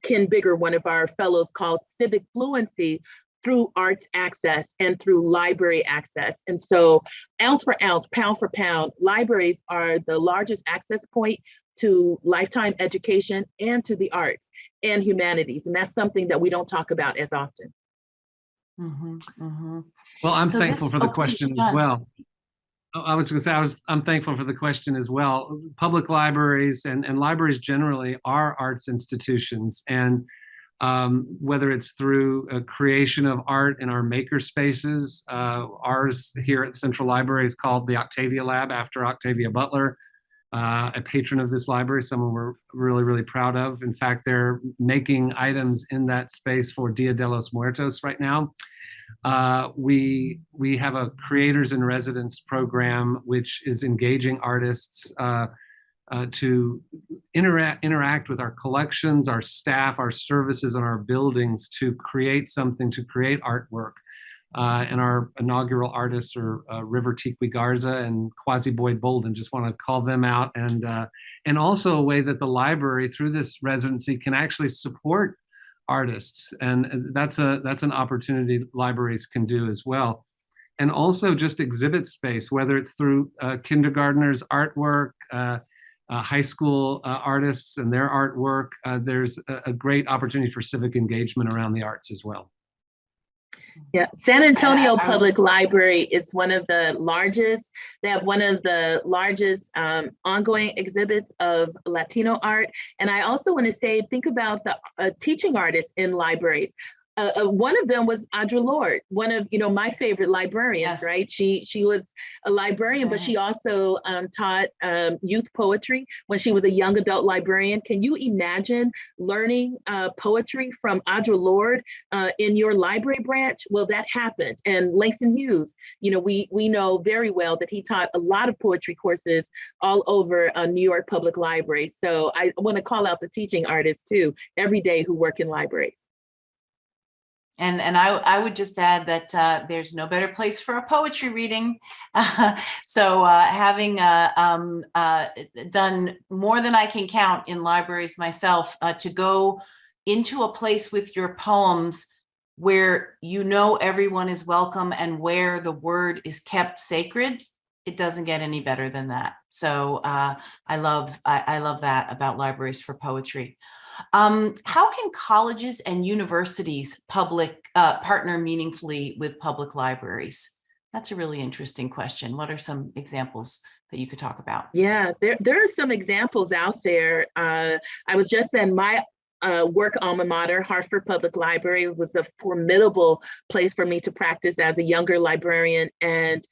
Ken Bigger, one of our fellows, calls civic fluency through arts access and through library access. And so ounce for ounce, pound for pound, libraries are the largest access point to lifetime education and to the arts and humanities. And that's something that we don't talk about as often. Well, I'm thankful for the question as well. I was going to say, I'm thankful for the question as well. Public libraries and libraries generally are arts institutions. And whether it's through a creation of art in our maker spaces, ours here at Central Library is called the Octavia Lab after Octavia Butler, a patron of this library, someone we're really, really proud of. In fact, they're making items in that space for Dia de los Muertos right now. We have a creators in residence program, which is engaging artists to interact with our collections, our staff, our services, and our buildings to create something, to create artwork. And our inaugural artists are River Tikwi Garza and Quasi Boyd Bolden. Just want to call them out, and also a way that the library through this residency can actually support artists, and that's an opportunity libraries can do as well. And also just exhibit space, whether it's through kindergartners' artwork, high school artists and their artwork. There's a great opportunity for civic engagement around the arts as well. Yeah, San Antonio Public Library is one of the largest. They have one of the largest ongoing exhibits of Latino art. And I also want to say, think about the teaching artists in libraries. One of them was Audre Lorde, one of my favorite librarians, yes. Right? She was a librarian, but she also taught youth poetry when she was a young adult librarian. Can you imagine learning poetry from Audre Lorde in your library branch? Well, that happened. And Langston Hughes, we know very well that he taught a lot of poetry courses all over New York Public Library. So I want to call out the teaching artists too, every day who work in libraries. And I would just add that there's no better place for a poetry reading. So having done more than I can count in libraries myself, to go into a place with your poems where everyone is welcome and where the word is kept sacred, it doesn't get any better than that. So I love that about libraries for poetry. How can colleges and universities partner meaningfully with public libraries? That's a really interesting question. What are some examples that you could talk about? Yeah, there are some examples out there. I was just in my work alma mater, Hartford Public Library. Was a formidable place for me to practice as a younger librarian, and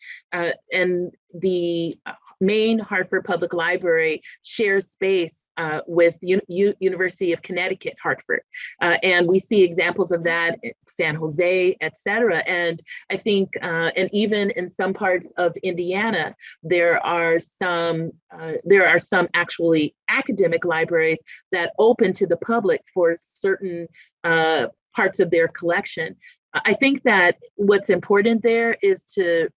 the main Hartford Public Library shares space with University of Connecticut, Hartford. And we see examples of that in San Jose, et cetera. And I think, and even in some parts of Indiana, there are some actually academic libraries that open to the public for certain parts of their collection. I think that what's important there is to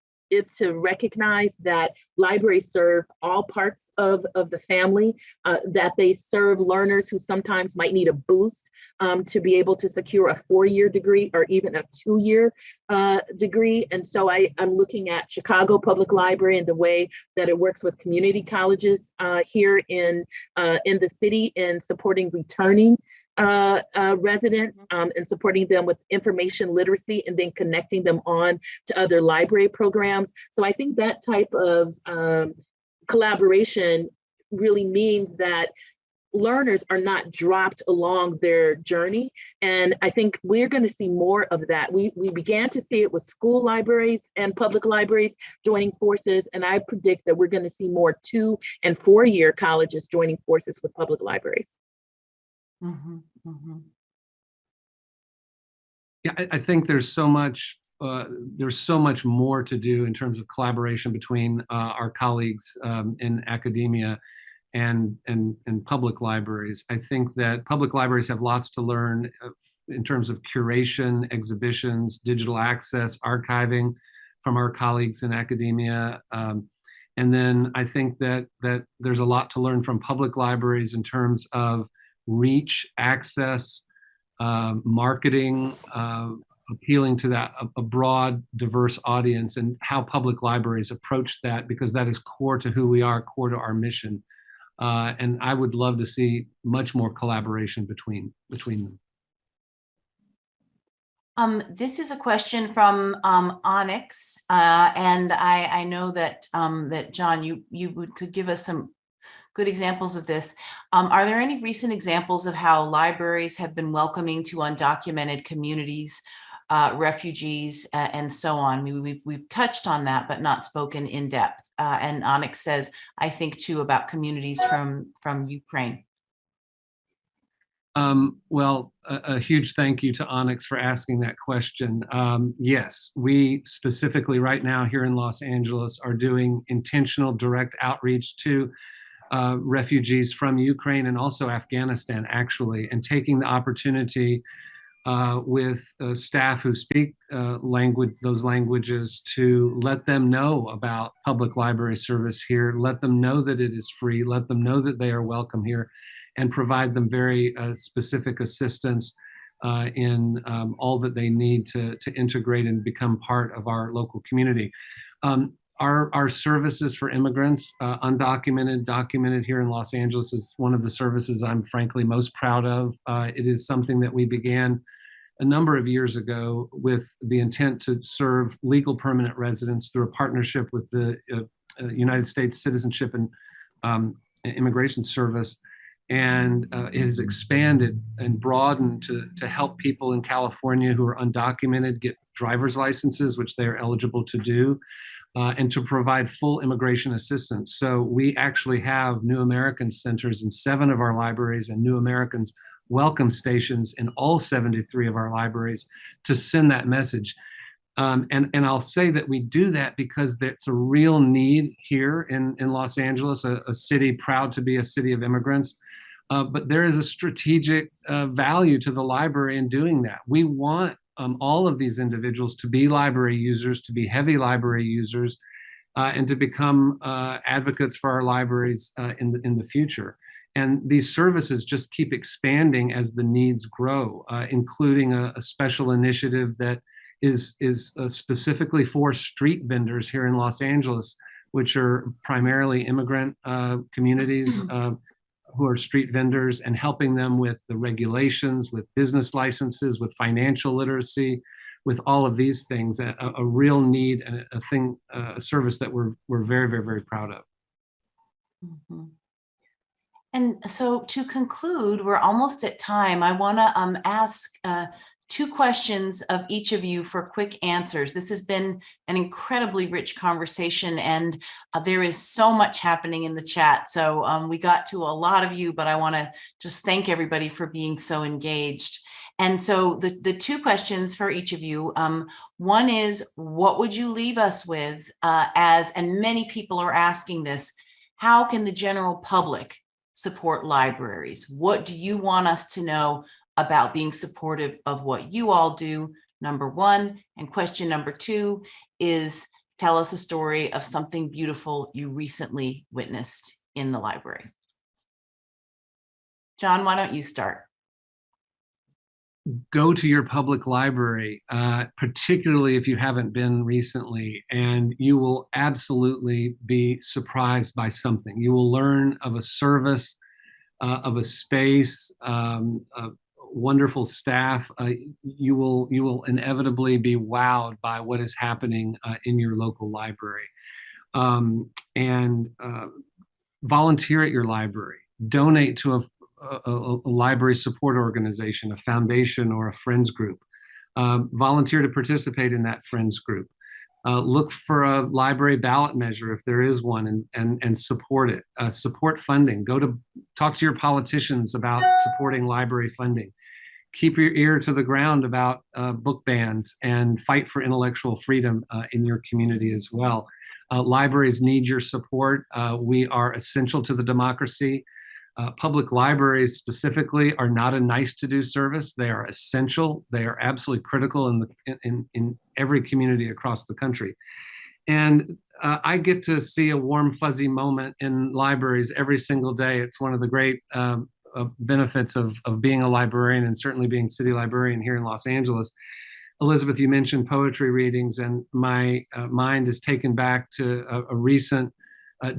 recognize that libraries serve all parts of the family, that they serve learners who sometimes might need a boost to be able to secure a 4-year degree or even a 2-year degree. And so I'm looking at Chicago Public Library and the way that it works with community colleges here in the city in supporting returning residents and supporting them with information literacy and then connecting them on to other library programs. So I think that type of collaboration really means that learners are not dropped along their journey. And I think we're going to see more of that. We began to see it with school libraries and public libraries joining forces. And I predict that we're going to see more 2- and 4-year colleges joining forces with public libraries. Mm-hmm, mm-hmm. Yeah, I think there's so much more to do in terms of collaboration between our colleagues in academia and public libraries. I think that public libraries have lots to learn in terms of curation, exhibitions, digital access, archiving from our colleagues in academia. And then I think that there's a lot to learn from public libraries in terms of reach, access, marketing, appealing to a broad, diverse audience, and how public libraries approach that, because that is core to who we are, core to our mission. And I would love to see much more collaboration between them. This is a question from Onyx, and I know that that John, could give us some good examples of this. Are there any recent examples of how libraries have been welcoming to undocumented communities, refugees, and so on? I mean, we've touched on that, but not spoken in depth. And Onyx says, I think too about communities from Ukraine. Well, a huge thank you to Onyx for asking that question. Yes, we specifically right now here in Los Angeles are doing intentional direct outreach to refugees from Ukraine and also Afghanistan, actually, and taking the opportunity with staff who speak those languages to let them know about public library service here, let them know that it is free, let them know that they are welcome here, and provide them very specific assistance in all that they need to integrate and become part of our local community. Our services for immigrants, undocumented, documented here in Los Angeles, is one of the services I'm frankly most proud of. It is something that we began a number of years ago with the intent to serve legal permanent residents through a partnership with the United States Citizenship and Immigration Service. And it has expanded and broadened to help people in California who are undocumented get driver's licenses, which they are eligible to do. And to provide full immigration assistance. So we actually have New American centers in 7 of our libraries and New Americans welcome stations in all 73 of our libraries to send that message. And I'll say that we do that because that's a real need here in Los Angeles, a city proud to be a city of immigrants. But there is a strategic value to the library in doing that. We want all of these individuals to be library users, to be heavy library users, and to become advocates for our libraries in the future. And these services just keep expanding as the needs grow, including a special initiative that is specifically for street vendors here in Los Angeles, which are primarily immigrant communities who are street vendors, and helping them with the regulations, with business licenses, with financial literacy, with all of these things. A real need and a service that we're very, very, very proud of. Mm-hmm. And so to conclude, we're almost at time. I want to ask 2 questions of each of you for quick answers. This has been an incredibly rich conversation, and there is so much happening in the chat. So we got to a lot of you, but I want to just thank everybody for being so engaged. And so the 2 questions for each of you, one is, what would you leave us with and many people are asking this, how can the general public support libraries? What do you want us to know about being supportive of what you all do, number 1. And question number 2 is, tell us a story of something beautiful you recently witnessed in the library. John, why don't you start? Go to your public library, particularly if you haven't been recently, and you will absolutely be surprised by something. You will learn of a service, of a space, wonderful staff. You will inevitably be wowed by what is happening in your local library. And volunteer at your library. Donate to a library support organization, a foundation, or a friends group. Volunteer to participate in that friends group. Look for a library ballot measure if there is one, and support it. Support funding. Talk to your politicians about supporting library funding. Keep your ear to the ground about book bans, and fight for intellectual freedom in your community as well. Libraries need your support. We are essential to the democracy. Public libraries specifically are not a nice to do service. They are essential. They are absolutely critical in every community across the country. And I get to see a warm, fuzzy moment in libraries every single day. It's one of the great benefits of being a librarian, and certainly being city librarian here in Los Angeles. Elizabeth, you mentioned poetry readings, and my mind is taken back to a recent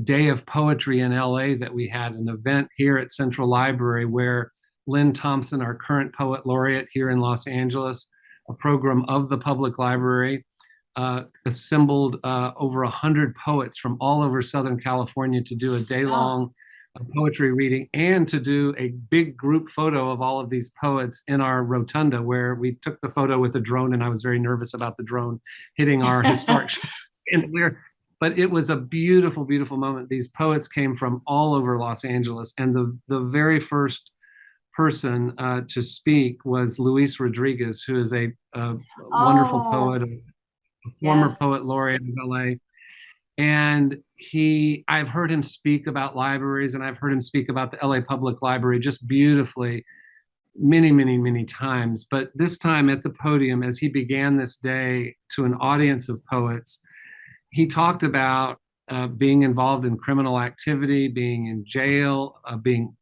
day of poetry in LA that we had, an event here at Central Library where Lynn Thompson, our current poet laureate here in Los Angeles, a program of the public library, assembled over 100 poets from all over Southern California to do a day-long poetry reading, and to do a big group photo of all of these poets in our rotunda, where we took the photo with a drone, and I was very nervous about the drone hitting our historic chandelier. But it was a beautiful, beautiful moment. These poets came from all over Los Angeles, and the very first person to speak was Luis Rodriguez, who is a wonderful poet, a former poet laureate of LA. And I've heard him speak about libraries, and I've heard him speak about the LA Public Library just beautifully many, many, many times. But this time at the podium, as he began this day to an audience of poets, he talked about being involved in criminal activity, being in jail, being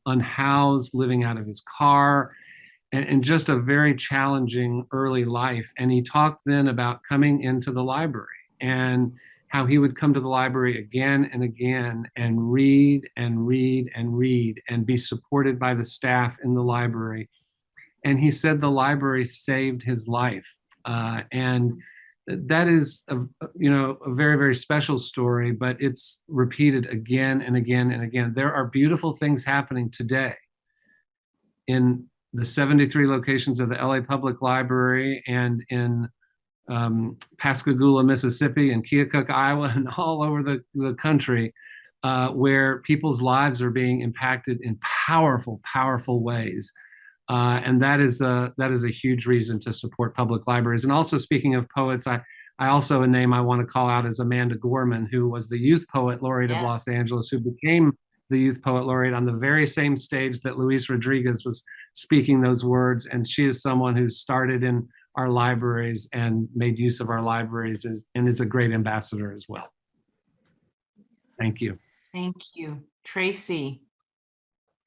unhoused, living out of his car, and just a very challenging early life. And he talked then about coming into the library, and how he would come to the library again and again and read and read and read, and be supported by the staff in the library. And he said the library saved his life. And that is a very, very special story, but it's repeated again and again and again. There are beautiful things happening today in the 73 locations of the LA Public Library, and in Pascagoula, Mississippi, and Keokuk, Iowa, and all over the country, where people's lives are being impacted in powerful, powerful ways. And that is a huge reason to support public libraries. And also, speaking of poets, I also, a name I want to call out is Amanda Gorman, who was the Youth Poet Laureate of Los Angeles, who became the Youth Poet Laureate on the very same stage that Luis Rodriguez was speaking those words. And she is someone who started in our libraries and made use of our libraries, and is a great ambassador as well. Thank you. Thank you. Tracie.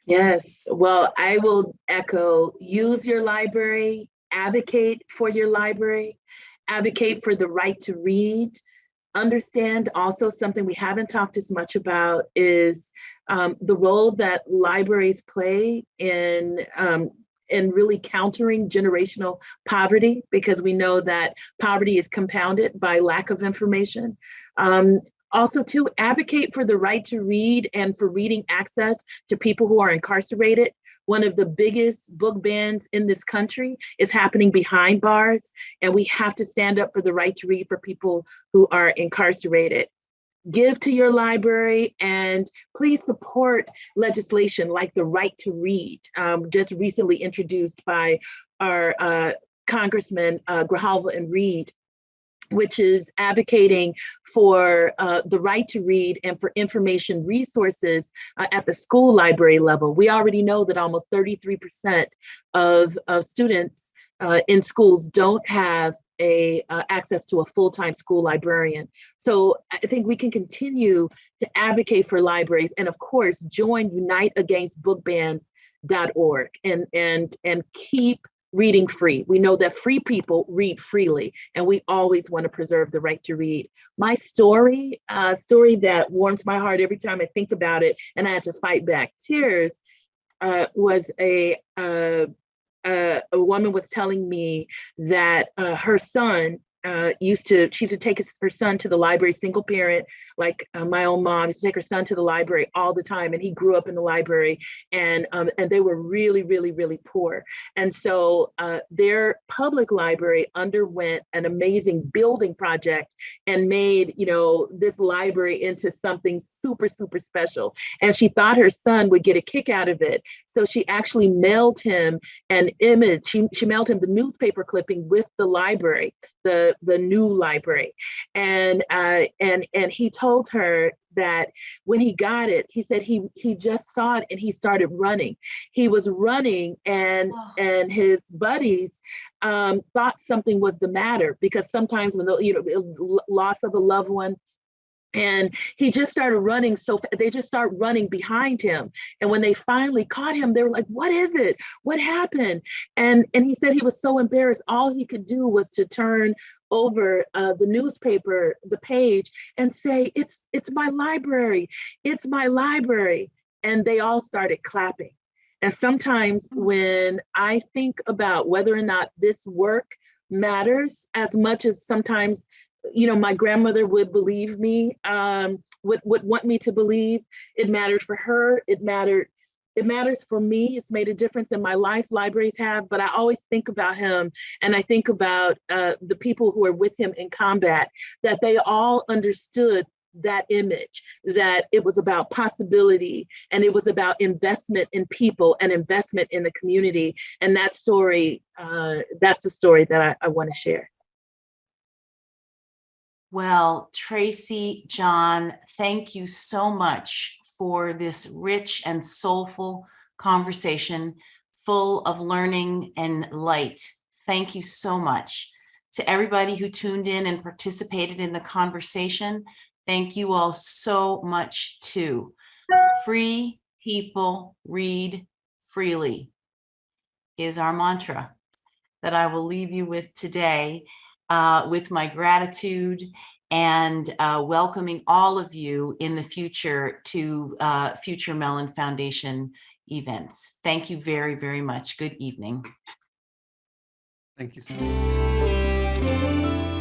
Yes, well, I will echo, use your library, advocate for your library, advocate for the right to read. Understand also, something we haven't talked as much about is the role that libraries play in really countering generational poverty, because we know that poverty is compounded by lack of information. Also, to advocate for the right to read and for reading access to people who are incarcerated. One of the biggest book bans in this country is happening behind bars, and we have to stand up for the right to read for people who are incarcerated. Give to your library, and please support legislation like the right to read, just recently introduced by our Congressman Grijalva and Reed, which is advocating for the right to read and for information resources at the school library level. We already know that almost 33% of students in schools don't have access to a full-time school librarian. So I think we can continue to advocate for libraries, and of course, join uniteagainstbookbans.org and keep reading free. We know that free people read freely, and we always want to preserve the right to read. My story that warms my heart every time I think about it, and I had to fight back tears, was a woman was telling me that her son she used to take her son to the library, single parent, Like my own mom used to take her son to the library all the time, and he grew up in the library, and they were really, really, really poor. And so their public library underwent an amazing building project and made, this library into something super, super special. And she thought her son would get a kick out of it. So she actually mailed him an image. She mailed him the newspaper clipping with the library, the new library. And he told her that when he got it, he said he just saw it and he started running. He was running, and his buddies thought something was the matter, because sometimes when the loss of a loved one, and he just started running. So they just start running behind him. And when they finally caught him, they were like, "What is it? What happened?" And he said he was so embarrassed. All he could do was to turn over the newspaper, the page, and say, it's my library. It's my library. And they all started clapping. And sometimes when I think about whether or not this work matters as much as sometimes my grandmother would believe me, would want me to believe, it mattered for her. It matters for me. It's made a difference in my life. Libraries have, but I always think about him, and I think about the people who are with him in combat, that they all understood that image, that it was about possibility, and it was about investment in people and investment in the community. And that story, that's the story that I want to share. Well, Tracie, John, thank you so much for this rich and soulful conversation full of learning and light. Thank you so much. To everybody who tuned in and participated in the conversation, thank you all so much too. Free people read freely is our mantra that I will leave you with today. With my gratitude and welcoming all of you in the future to future Mellon Foundation events. Thank you very, very much. Good evening. Thank you so much.